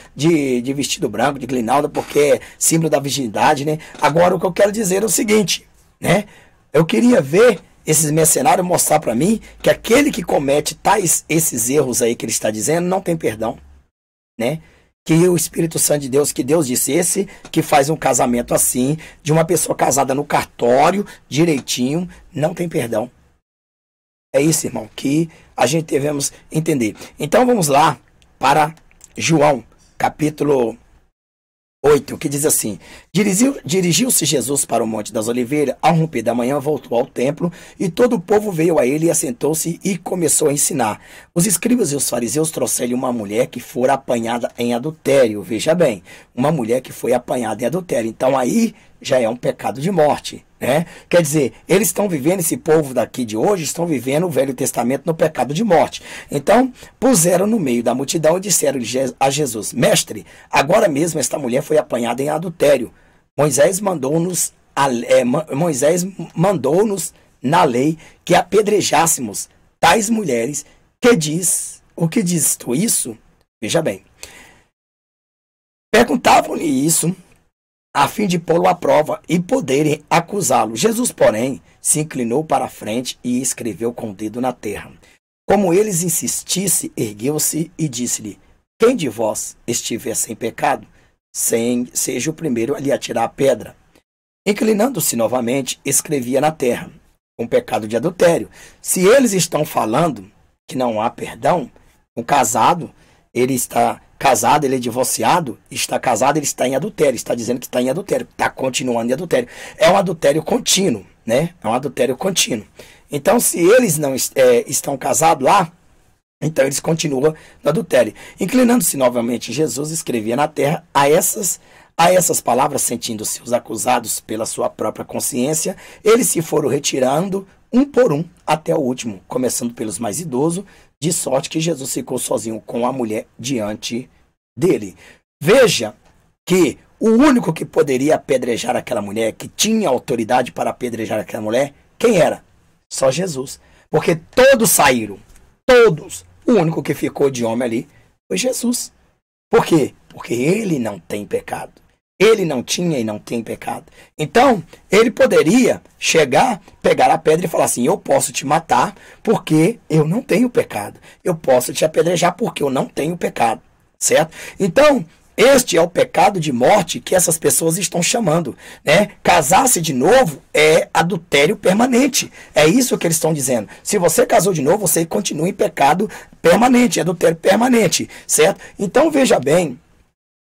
branco, de grinalda, porque é símbolo da virgindade, né? Agora o que eu quero dizer é o seguinte, né? Eu queria ver esses mercenários mostrar para mim que aquele que comete esses erros aí que ele está dizendo não tem perdão, né? Que o Espírito Santo de Deus, que Deus disse, esse que faz um casamento assim, de uma pessoa casada no cartório, direitinho, não tem perdão. É isso, irmão, que a gente devemos entender. Então vamos lá para João, capítulo 8, que diz assim: Dirigiu-se Jesus para o Monte das Oliveiras, ao romper da manhã voltou ao templo, e todo o povo veio a ele e assentou-se e começou a ensinar. Os escribas e os fariseus trouxeram uma mulher que fora apanhada em adultério. Veja bem, uma mulher que foi apanhada em adultério. Então aí já é um pecado de morte, né? Quer dizer, eles estão vivendo, esse povo daqui de hoje, estão vivendo o Velho Testamento no pecado de morte. Então, puseram no meio da multidão e disseram a Jesus: Mestre, agora mesmo esta mulher foi apanhada em adultério. Moisés mandou-nos na lei que apedrejássemos tais mulheres. O que diz tu isso? Veja bem. Perguntavam-lhe isso a fim de pô-lo à prova e poderem acusá-lo. Jesus, porém, se inclinou para a frente e escreveu com o dedo na terra. Como eles insistissem, ergueu-se e disse-lhe: Quem de vós estiver sem pecado, seja o primeiro a lhe atirar a pedra. Inclinando-se novamente, escrevia na terra, com pecado de adultério. Se eles estão falando que não há perdão, um casado, ele está casado, ele é divorciado, está casado, ele está em adultério, está dizendo que está em adultério, está continuando em adultério. É um adultério contínuo, né? É um adultério contínuo. Então, se eles não estão casados lá, então eles continuam no adultério. Inclinando-se novamente, Jesus escrevia na terra. A essas palavras, sentindo-se os acusados pela sua própria consciência, eles se foram retirando um por um até o último, começando pelos mais idosos, de sorte que Jesus ficou sozinho com a mulher diante dele. Veja que o único que poderia apedrejar aquela mulher, que tinha autoridade para apedrejar aquela mulher, quem era? Só Jesus. Porque todos saíram. Todos. O único que ficou de homem ali foi Jesus. Por quê? Porque ele não tem pecado. Ele não tinha e não tem pecado. Então, ele poderia chegar, pegar a pedra e falar assim: eu posso te matar porque eu não tenho pecado. Eu posso te apedrejar porque eu não tenho pecado. Certo? Então, este é o pecado de morte que essas pessoas estão chamando, né? Casar-se de novo é adultério permanente. É isso que eles estão dizendo. Se você casou de novo, você continua em pecado permanente, adultério permanente. Certo? Então, veja bem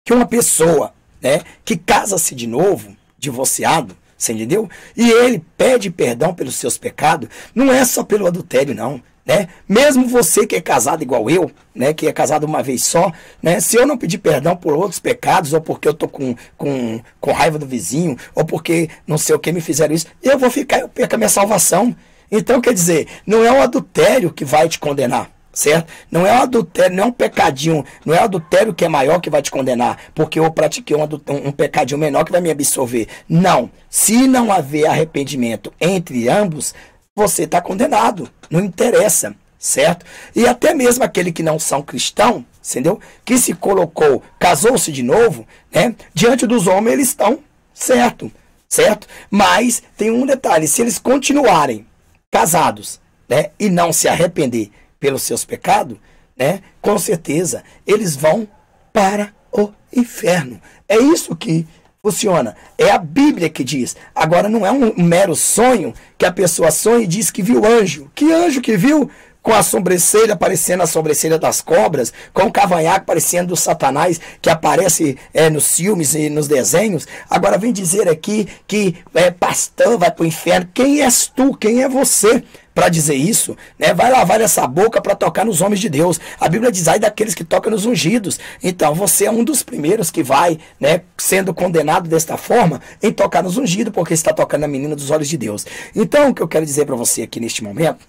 que uma pessoa, né, que casa-se de novo, divorciado, você entendeu? E ele pede perdão pelos seus pecados, não é só pelo adultério, não, né? Mesmo você que é casado igual eu, né, que é casado uma vez só, né, se eu não pedir perdão por outros pecados, ou porque eu tô com raiva do vizinho, ou porque não sei o que me fizeram isso, eu perco a minha salvação. Então, quer dizer, não é o adultério que vai te condenar. Certo? Não é um adultério, não é um pecadinho, não é o adultério que é maior que vai te condenar, porque eu pratiquei um pecadinho menor que vai me absolver. Não. Se não haver arrependimento entre ambos, você está condenado. Não interessa. Certo? E até mesmo aquele que não são cristãos, entendeu? Que se colocou, casou-se de novo, né? Diante dos homens eles estão certo. Certo? Mas tem um detalhe: se eles continuarem casados, né, e não se arrepender pelos seus pecados, né, com certeza eles vão para o inferno. É isso que funciona. É a Bíblia que diz. Agora, não é um mero sonho que a pessoa sonha e diz que viu anjo. Que anjo que viu? com a sobrancelha parecendo a sobrancelha das cobras, com o cavanhaque parecendo do Satanás, que aparece nos filmes e nos desenhos. Agora vem dizer aqui que pastor vai para o inferno. Quem és tu? Quem é você para dizer isso? Né? Vai lavar essa boca para tocar nos homens de Deus. A Bíblia diz, ai daqueles que tocam nos ungidos. Então você é um dos primeiros que vai, né, sendo condenado desta forma em tocar nos ungidos, porque está tocando a menina dos olhos de Deus. Então o que eu quero dizer para você aqui neste momento,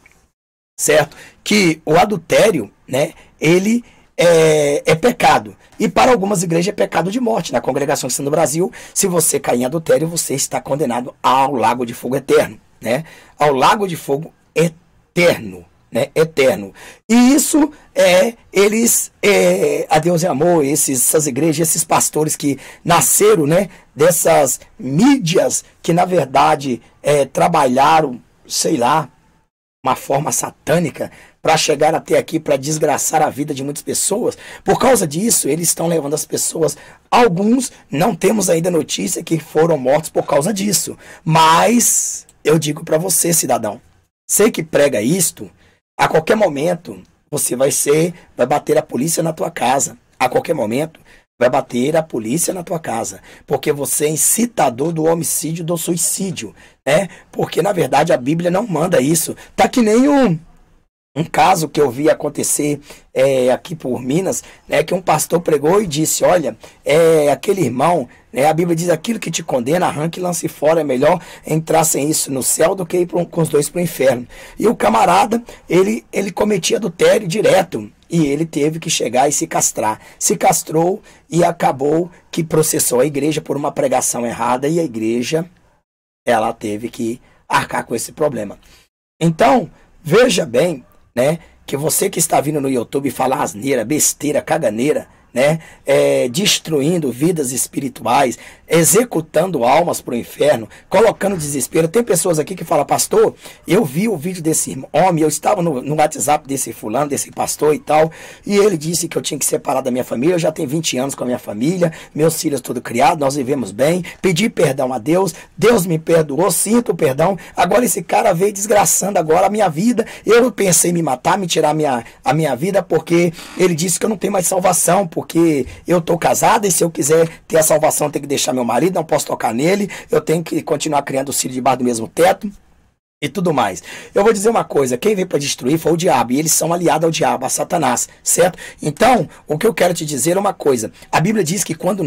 certo? Que o adultério, né, ele é pecado. E para algumas igrejas é pecado de morte. Na Congregação Cristã do Brasil, se você cair em adultério, você está condenado ao lago de fogo eterno, né? Ao lago de fogo eterno, né? Eterno. E isso a Deus é amor, essas igrejas, esses pastores que nasceram, né, dessas mídias que na verdade trabalharam, sei lá, uma forma satânica para chegar até aqui, para desgraçar a vida de muitas pessoas. Por causa disso, eles estão levando as pessoas, alguns não temos ainda notícia que foram mortos por causa disso, mas eu digo para você, cidadão, você que prega isto, a qualquer momento você vai bater a polícia na tua casa, a qualquer momento vai bater a polícia na tua casa, porque você é incitador do homicídio, do suicídio, né? Porque na verdade a Bíblia não manda isso. Tá que nem um caso que eu vi acontecer aqui por Minas, né, que um pastor pregou e disse, olha, aquele irmão, né, a Bíblia diz, aquilo que te condena, arranque e lance fora, é melhor entrar sem isso no céu do que ir com os dois para o inferno. E o camarada, ele cometia adultério direto, e ele teve que chegar e se castrar. Se castrou e acabou que processou a igreja por uma pregação errada, e a igreja, ela teve que arcar com esse problema. Então, veja bem, né, que você que está vindo no YouTube falar asneira, besteira, caganeira, né, destruindo vidas espirituais, executando almas para o inferno, colocando desespero. Tem pessoas aqui que falam, pastor, eu vi o vídeo desse homem, eu estava no WhatsApp desse fulano, desse pastor e tal, e ele disse que eu tinha que separar da minha família. Eu já tenho 20 anos com a minha família, meus filhos tudo criado, nós vivemos bem, pedi perdão a Deus, Deus me perdoou, sinto perdão. Agora esse cara veio desgraçando agora a minha vida. Eu pensei em me matar, me tirar a minha vida, porque ele disse que eu não tenho mais salvação, porque eu estou casado e se eu quiser ter a salvação eu tenho que deixar meu marido, não posso tocar nele, eu tenho que continuar criando os filhos debaixo do mesmo teto e tudo mais. Eu vou dizer uma coisa, quem veio para destruir foi o diabo, e eles são aliados ao diabo, a Satanás, certo? Então, o que eu quero te dizer é uma coisa, a Bíblia diz que quando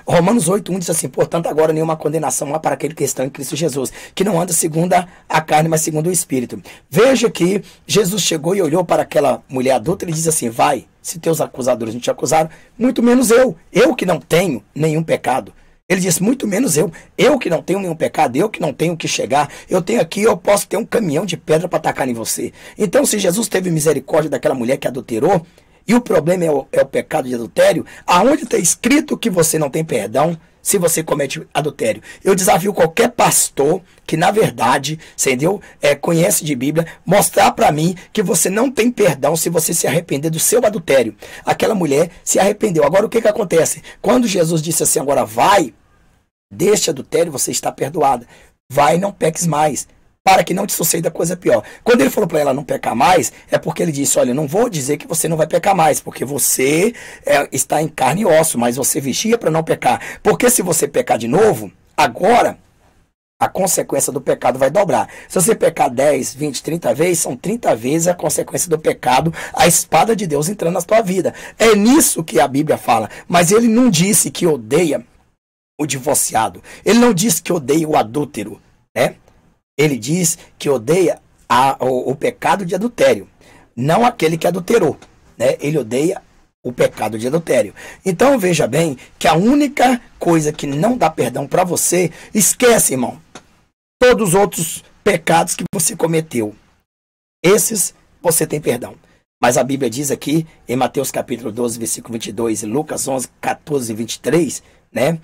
Romanos 8:1 diz assim, portanto agora nenhuma condenação há para aquele que está em Cristo Jesus, que não anda segundo a carne, mas segundo o Espírito. Veja que Jesus chegou e olhou para aquela mulher adulta e diz assim, vai, se teus acusadores não te acusaram, muito menos eu que não tenho nenhum pecado. Ele disse, muito menos eu que não tenho nenhum pecado, eu que não tenho que chegar, eu tenho aqui, eu posso ter um caminhão de pedra para atacar em você. Então, se Jesus teve misericórdia daquela mulher que adulterou, e o problema é o pecado de adultério, aonde está escrito que você não tem perdão se você comete adultério? Eu desafio qualquer pastor que, na verdade, entendeu? Conhece de Bíblia, mostrar para mim que você não tem perdão se você se arrepender do seu adultério. Aquela mulher se arrependeu. Agora, o que acontece? Quando Jesus disse assim, agora vai, deste adultério você está perdoada. Vai, não peques mais, para que não te suceda coisa pior. Quando ele falou para ela não pecar mais, é porque ele disse, olha, não vou dizer que você não vai pecar mais, porque você está em carne e osso, mas você vigia para não pecar. Porque se você pecar de novo, agora a consequência do pecado vai dobrar. Se você pecar 10, 20, 30 vezes, são 30 vezes a consequência do pecado, a espada de Deus entrando na tua vida. É nisso que a Bíblia fala, mas ele não disse que odeia o divorciado. Ele não disse que odeia o adúltero, né? Ele diz que odeia o pecado de adultério, não aquele que adulterou, né? Ele odeia o pecado de adultério. Então veja bem que a única coisa que não dá perdão para você, esquece, irmão, todos os outros pecados que você cometeu, esses você tem perdão. Mas a Bíblia diz aqui, em Mateus capítulo 12, versículo 22, e Lucas 11, 14 e 23, né?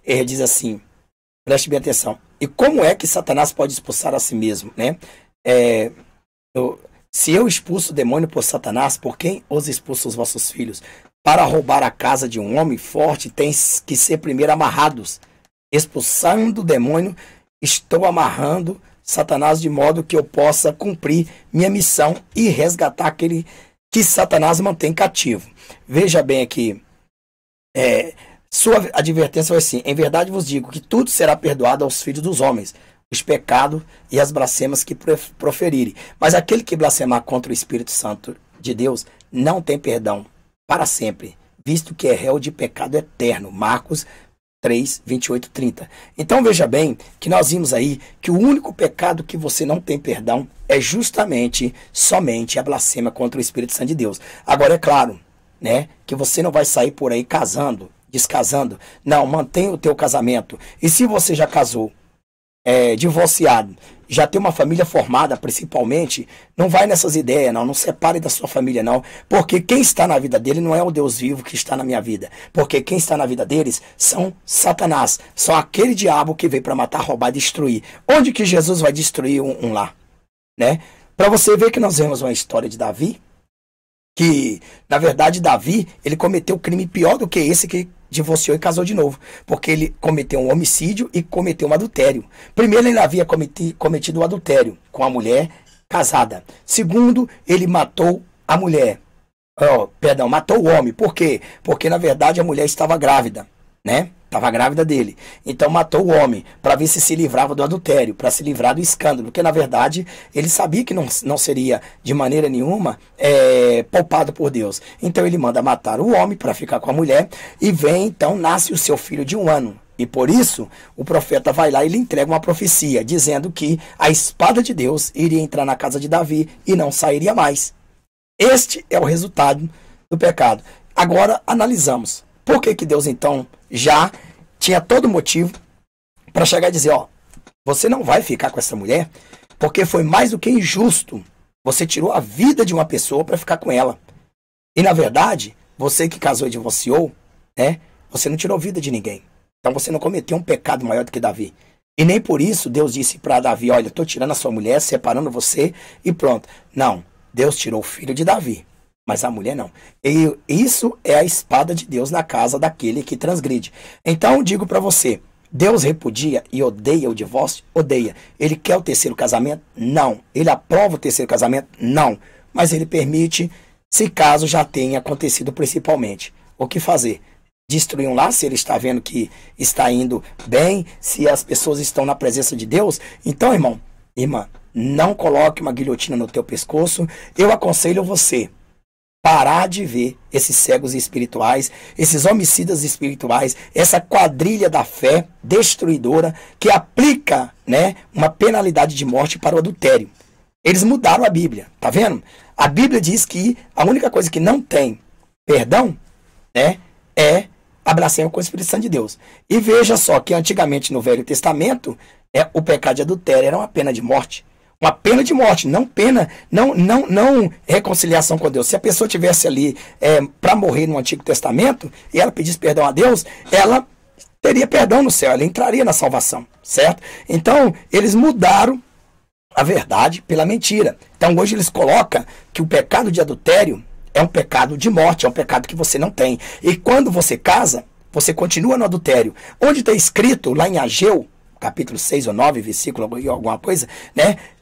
Ele diz assim, preste bem atenção, e como é que Satanás pode expulsar a si mesmo, né? Se eu expulso o demônio por Satanás, por quem os expulsa os vossos filhos? Para roubar a casa de um homem forte, tens que ser primeiro amarrados. Expulsando o demônio, estou amarrando Satanás de modo que eu possa cumprir minha missão e resgatar aquele que Satanás mantém cativo. Veja bem aqui, sua advertência foi assim: em verdade vos digo que tudo será perdoado aos filhos dos homens, os pecados e as blasfemas que proferirem. Mas aquele que blasfemar contra o Espírito Santo de Deus não tem perdão para sempre, visto que é réu de pecado eterno. Marcos 3, 28, 30. Então veja bem que nós vimos aí que o único pecado que você não tem perdão é justamente, somente a blasfêmia contra o Espírito Santo de Deus. Agora é claro, né, que você não vai sair por aí casando, descasando. Não, mantenha o teu casamento. E se você já casou, divorciado, já tem uma família formada, principalmente, não vai nessas ideias, não separe da sua família, não, porque quem está na vida dele não é o Deus vivo que está na minha vida, porque quem está na vida deles são Satanás, são aquele diabo que veio para matar, roubar e destruir. Onde que Jesus vai destruir um lar, né? Para você ver que nós vemos uma história de Davi, que, na verdade, Davi, ele cometeu um crime pior do que esse que divorciou e casou de novo, porque ele cometeu um homicídio e cometeu um adultério. Primeiro, ele havia cometido o adultério com a mulher casada. Segundo, ele matou a mulher. Matou o homem. Por quê? Porque, na verdade, a mulher estava grávida, né? Estava grávida dele. Então matou o homem para ver se livrava do adultério, para se livrar do escândalo. Porque, na verdade, ele sabia que não seria de maneira nenhuma poupado por Deus. Então ele manda matar o homem para ficar com a mulher. E vem, então, nasce o seu filho de 1 ano. E por isso, o profeta vai lá e lhe entrega uma profecia, dizendo que a espada de Deus iria entrar na casa de Davi e não sairia mais. Este é o resultado do pecado. Agora, analisamos. Por que Deus, então, já tinha todo motivo para chegar e dizer, você não vai ficar com essa mulher, porque foi mais do que injusto. Você tirou a vida de uma pessoa para ficar com ela. E, na verdade, você que casou e divorciou, você não tirou a vida de ninguém. Então, você não cometeu um pecado maior do que Davi. E nem por isso Deus disse para Davi, olha, estou tirando a sua mulher, separando você e pronto. Não, Deus tirou o filho de Davi. Mas a mulher não. E isso é a espada de Deus na casa daquele que transgride. Então, digo para você, Deus repudia e odeia o divórcio? Odeia. Ele quer o terceiro casamento? Não. Ele aprova o terceiro casamento? Não. Mas ele permite, se caso já tenha acontecido principalmente. O que fazer? Destruir um lar, se ele está vendo que está indo bem, se as pessoas estão na presença de Deus. Então, irmã, não coloque uma guilhotina no teu pescoço. Eu aconselho você parar de ver esses cegos espirituais, esses homicidas espirituais, essa quadrilha da fé destruidora que aplica, uma penalidade de morte para o adultério. Eles mudaram a Bíblia, tá vendo? A Bíblia diz que a única coisa que não tem perdão, é a blasfêmia com o Espírito Santo de Deus. E veja só que antigamente no Velho Testamento, o pecado de adultério era uma pena de morte. Uma pena de morte, não pena, não reconciliação com Deus. Se a pessoa tivesse ali para morrer no Antigo Testamento e ela pedisse perdão a Deus, ela teria perdão no céu, ela entraria na salvação, certo? Então, eles mudaram a verdade pela mentira. Então, hoje eles colocam que o pecado de adultério é um pecado de morte, é um pecado que você não tem. E quando você casa, você continua no adultério. Onde está escrito lá em Ageu, capítulo 6 ou 9, versículo alguma coisa,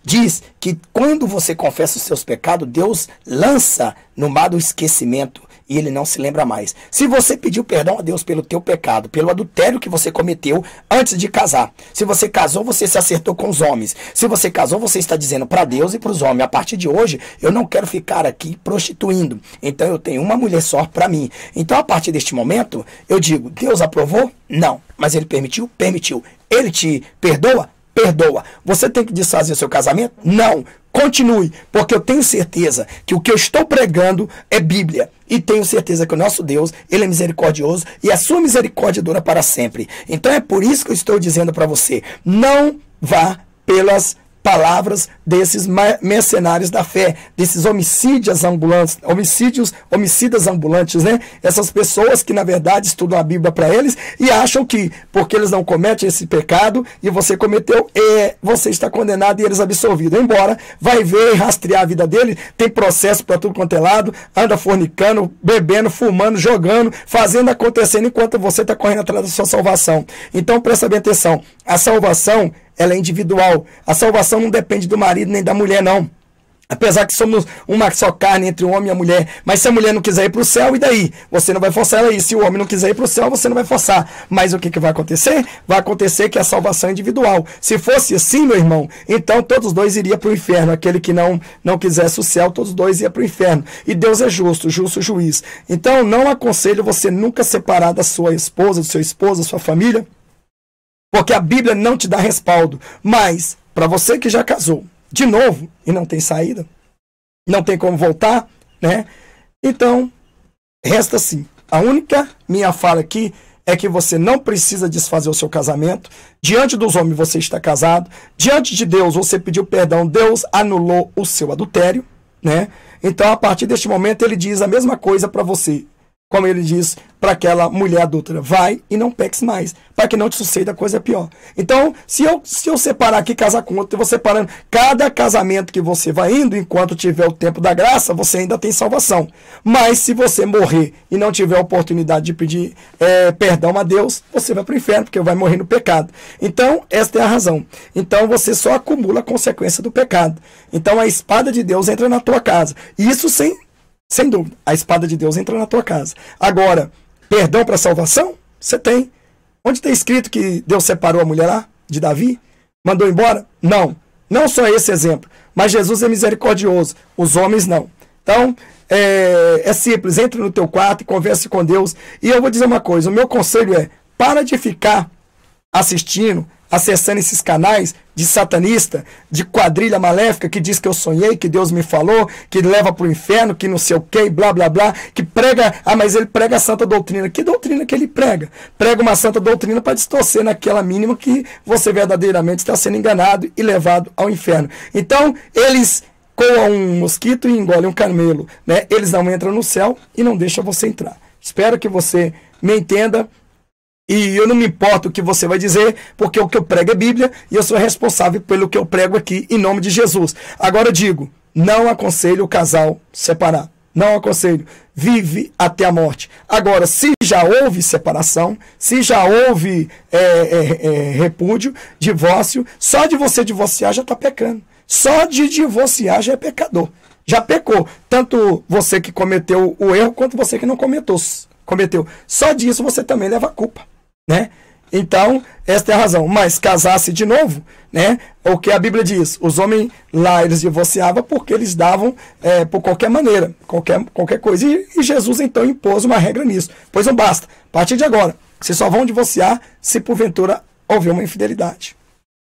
diz que quando você confessa os seus pecados, Deus lança no mar do esquecimento e ele não se lembra mais. Se você pediu perdão a Deus pelo teu pecado, pelo adultério que você cometeu antes de casar, se você casou, você se acertou com os homens. Se você casou, você está dizendo para Deus e para os homens, a partir de hoje, eu não quero ficar aqui prostituindo. Então eu tenho uma mulher só para mim. Então a partir deste momento, eu digo, Deus aprovou? Não. Mas ele permitiu? Permitiu. Ele te perdoa? Perdoa. Você tem que desfazer o seu casamento? Não. Continue, porque eu tenho certeza que o que eu estou pregando é Bíblia. E tenho certeza que o nosso Deus, ele é misericordioso e a sua misericórdia dura para sempre. Então é por isso que eu estou dizendo para você, não vá pelas palavras desses mercenários da fé, desses homicidas ambulantes, homicidas ambulantes, Essas pessoas que na verdade estudam a Bíblia para eles e acham que porque eles não cometem esse pecado e você cometeu, você está condenado e eles absolvidos. Embora vai ver e rastrear a vida dele, tem processo para tudo quanto é lado, anda fornicando, bebendo, fumando, jogando, fazendo acontecendo enquanto você está correndo atrás da sua salvação. Então presta bem atenção, a salvação ela é individual. A salvação não depende do marido nem da mulher, não. Apesar que somos uma só carne entre o homem e a mulher. Mas se a mulher não quiser ir para o céu, e daí? Você não vai forçar ela a ir. Se o homem não quiser ir para o céu, você não vai forçar. Mas o que vai acontecer? Vai acontecer que a salvação é individual. Se fosse assim, meu irmão, então todos os dois iriam para o inferno. Aquele que não quisesse o céu, todos os dois iam para o inferno. E Deus é justo, justo juiz. Então não aconselho você nunca separar da sua esposa, do seu esposo, da sua família, porque a Bíblia não te dá respaldo. Mas, para você que já casou, de novo, e não tem saída, não tem como voltar, né? Então, resta assim. A única minha fala aqui é que você não precisa desfazer o seu casamento. Diante dos homens você está casado. Diante de Deus você pediu perdão. Deus anulou o seu adultério, né? Então, a partir deste momento, ele diz a mesma coisa para você. Como ele diz para aquela mulher adúltera, vai e não peques mais, para que não te suceda coisa pior. Então, se eu separar aqui, casar com outro, eu vou separando. Cada casamento que você vai indo, enquanto tiver o tempo da graça, você ainda tem salvação. Mas se você morrer e não tiver a oportunidade de pedir perdão a Deus, você vai para o inferno, porque vai morrer no pecado. Então, esta é a razão. Então, você só acumula a consequência do pecado. Então, a espada de Deus entra na tua casa. Isso sem dúvida, a espada de Deus entra na tua casa. Agora, perdão para salvação? Você tem. Onde está escrito que Deus separou a mulher lá, de Davi? Mandou embora? Não. Não só esse exemplo. Mas Jesus é misericordioso. Os homens não. Então, é simples. Entre no teu quarto e converse com Deus. E eu vou dizer uma coisa. O meu conselho é, para de ficar assistindo, acessando esses canais de satanista, de quadrilha maléfica, que diz que eu sonhei, que Deus me falou, que leva para o inferno, que não sei o que, blá, blá, blá, que prega, mas ele prega a santa doutrina. Que doutrina que ele prega? Prega uma santa doutrina para distorcer naquela mínima que você verdadeiramente está sendo enganado e levado ao inferno. Então, eles coam um mosquito e engolem um camelo, né? Eles não entram no céu e não deixam você entrar. Espero que você me entenda. E eu não me importo o que você vai dizer, porque o que eu prego é Bíblia e eu sou responsável pelo que eu prego aqui, em nome de Jesus. Agora eu digo, não aconselho o casal separar. Não aconselho. Vive até a morte. Agora, se já houve separação, se já houve repúdio, divórcio, só de você divorciar já está pecando. Só de divorciar já é pecador. Já pecou. Tanto você que cometeu o erro, quanto você que não cometeu. Só disso você também leva a culpa, né? Então, esta é a razão. Mas casar-se de novo, né? O que a Bíblia diz, os homens lá, eles divorciavam porque eles davam por qualquer maneira, qualquer coisa. E Jesus então impôs uma regra nisso. Pois não basta. A partir de agora, vocês só vão divorciar se porventura houver uma infidelidade.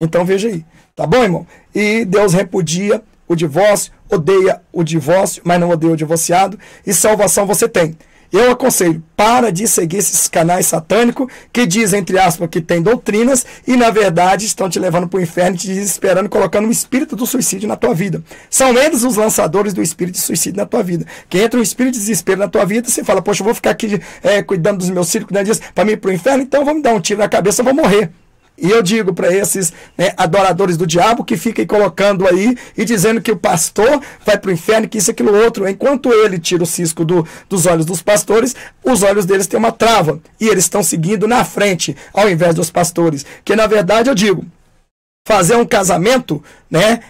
Então veja aí. Tá bom, irmão? E Deus repudia o divórcio, odeia o divórcio, mas não odeia o divorciado. E salvação você tem. Eu aconselho, para de seguir esses canais satânicos que dizem, entre aspas, que tem doutrinas e, na verdade, estão te levando para o inferno, te desesperando, colocando o espírito do suicídio na tua vida. São eles os lançadores do espírito de suicídio na tua vida. Que entra um espírito de desespero na tua vida, você fala, poxa, eu vou ficar aqui cuidando dos meus filhos, cuidando disso, para mim ir para o inferno, então vou me dar um tiro na cabeça, eu vou morrer. E eu digo para esses adoradores do diabo que fiquem colocando aí e dizendo que o pastor vai para o inferno, que isso, aquilo, outro. Enquanto ele tira o cisco dos olhos dos pastores, os olhos deles têm uma trava. E eles estão seguindo na frente, ao invés dos pastores. Que na verdade eu digo, fazer um casamento, né?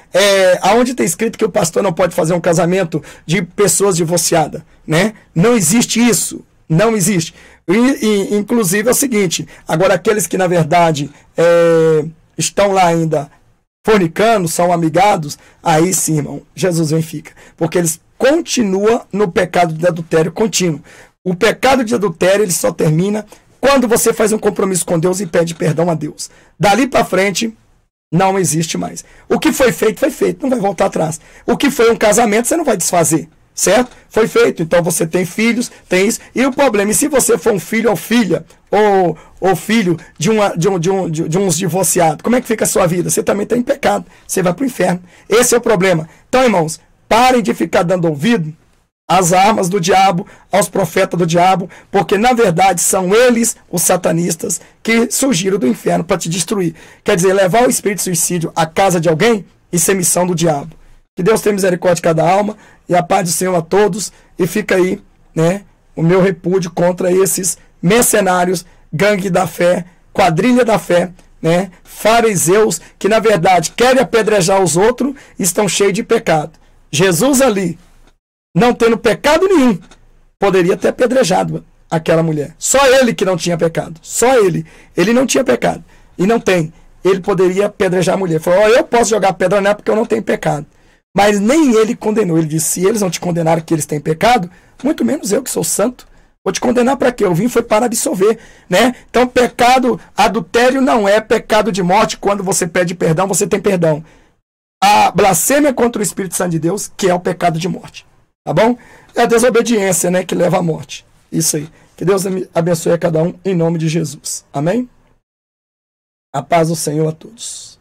Aonde está escrito que o pastor não pode fazer um casamento de pessoas divorciadas, né? Não existe isso. Não existe. Inclusive é o seguinte, agora aqueles que na verdade estão lá ainda fornicando, são amigados, aí sim, irmão, Jesus vem e fica. Porque eles continuam no pecado de adultério contínuo. O pecado de adultério ele só termina quando você faz um compromisso com Deus e pede perdão a Deus. Dali para frente, não existe mais. O que foi feito, não vai voltar atrás. O que foi um casamento, você não vai desfazer. Certo? Foi feito. Então você tem filhos, tem isso. E o problema, e se você for um filho ou filha, ou filho de uns divorciados, como é que fica a sua vida? Você também está em pecado. Você vai para o inferno. Esse é o problema. Então, irmãos, parem de ficar dando ouvido às armas do diabo, aos profetas do diabo, porque na verdade são eles, os satanistas, que surgiram do inferno para te destruir. Quer dizer, levar o espírito de suicídio à casa de alguém, isso é missão do diabo. Que Deus tenha misericórdia de cada alma e a paz do Senhor a todos. E fica aí, né, o meu repúdio contra esses mercenários, gangue da fé, quadrilha da fé, né, fariseus que na verdade querem apedrejar os outros, estão cheios de pecado. Jesus ali, não tendo pecado nenhum, poderia ter apedrejado aquela mulher. Só ele que não tinha pecado. Só ele. Ele não tinha pecado. E não tem. Ele poderia apedrejar a mulher. Falou, eu posso jogar pedra nela porque eu não tenho pecado. Mas nem ele condenou. Ele disse, se eles não te condenaram que eles têm pecado, muito menos eu que sou santo. Vou te condenar para quê? Eu vim foi para absolver, né? Então pecado, adultério não é pecado de morte. Quando você pede perdão, você tem perdão. A blasfêmia contra o Espírito Santo de Deus, que é o pecado de morte. Tá bom? É a desobediência, né, que leva à morte. Isso aí. Que Deus abençoe a cada um em nome de Jesus. Amém? A paz do Senhor a todos.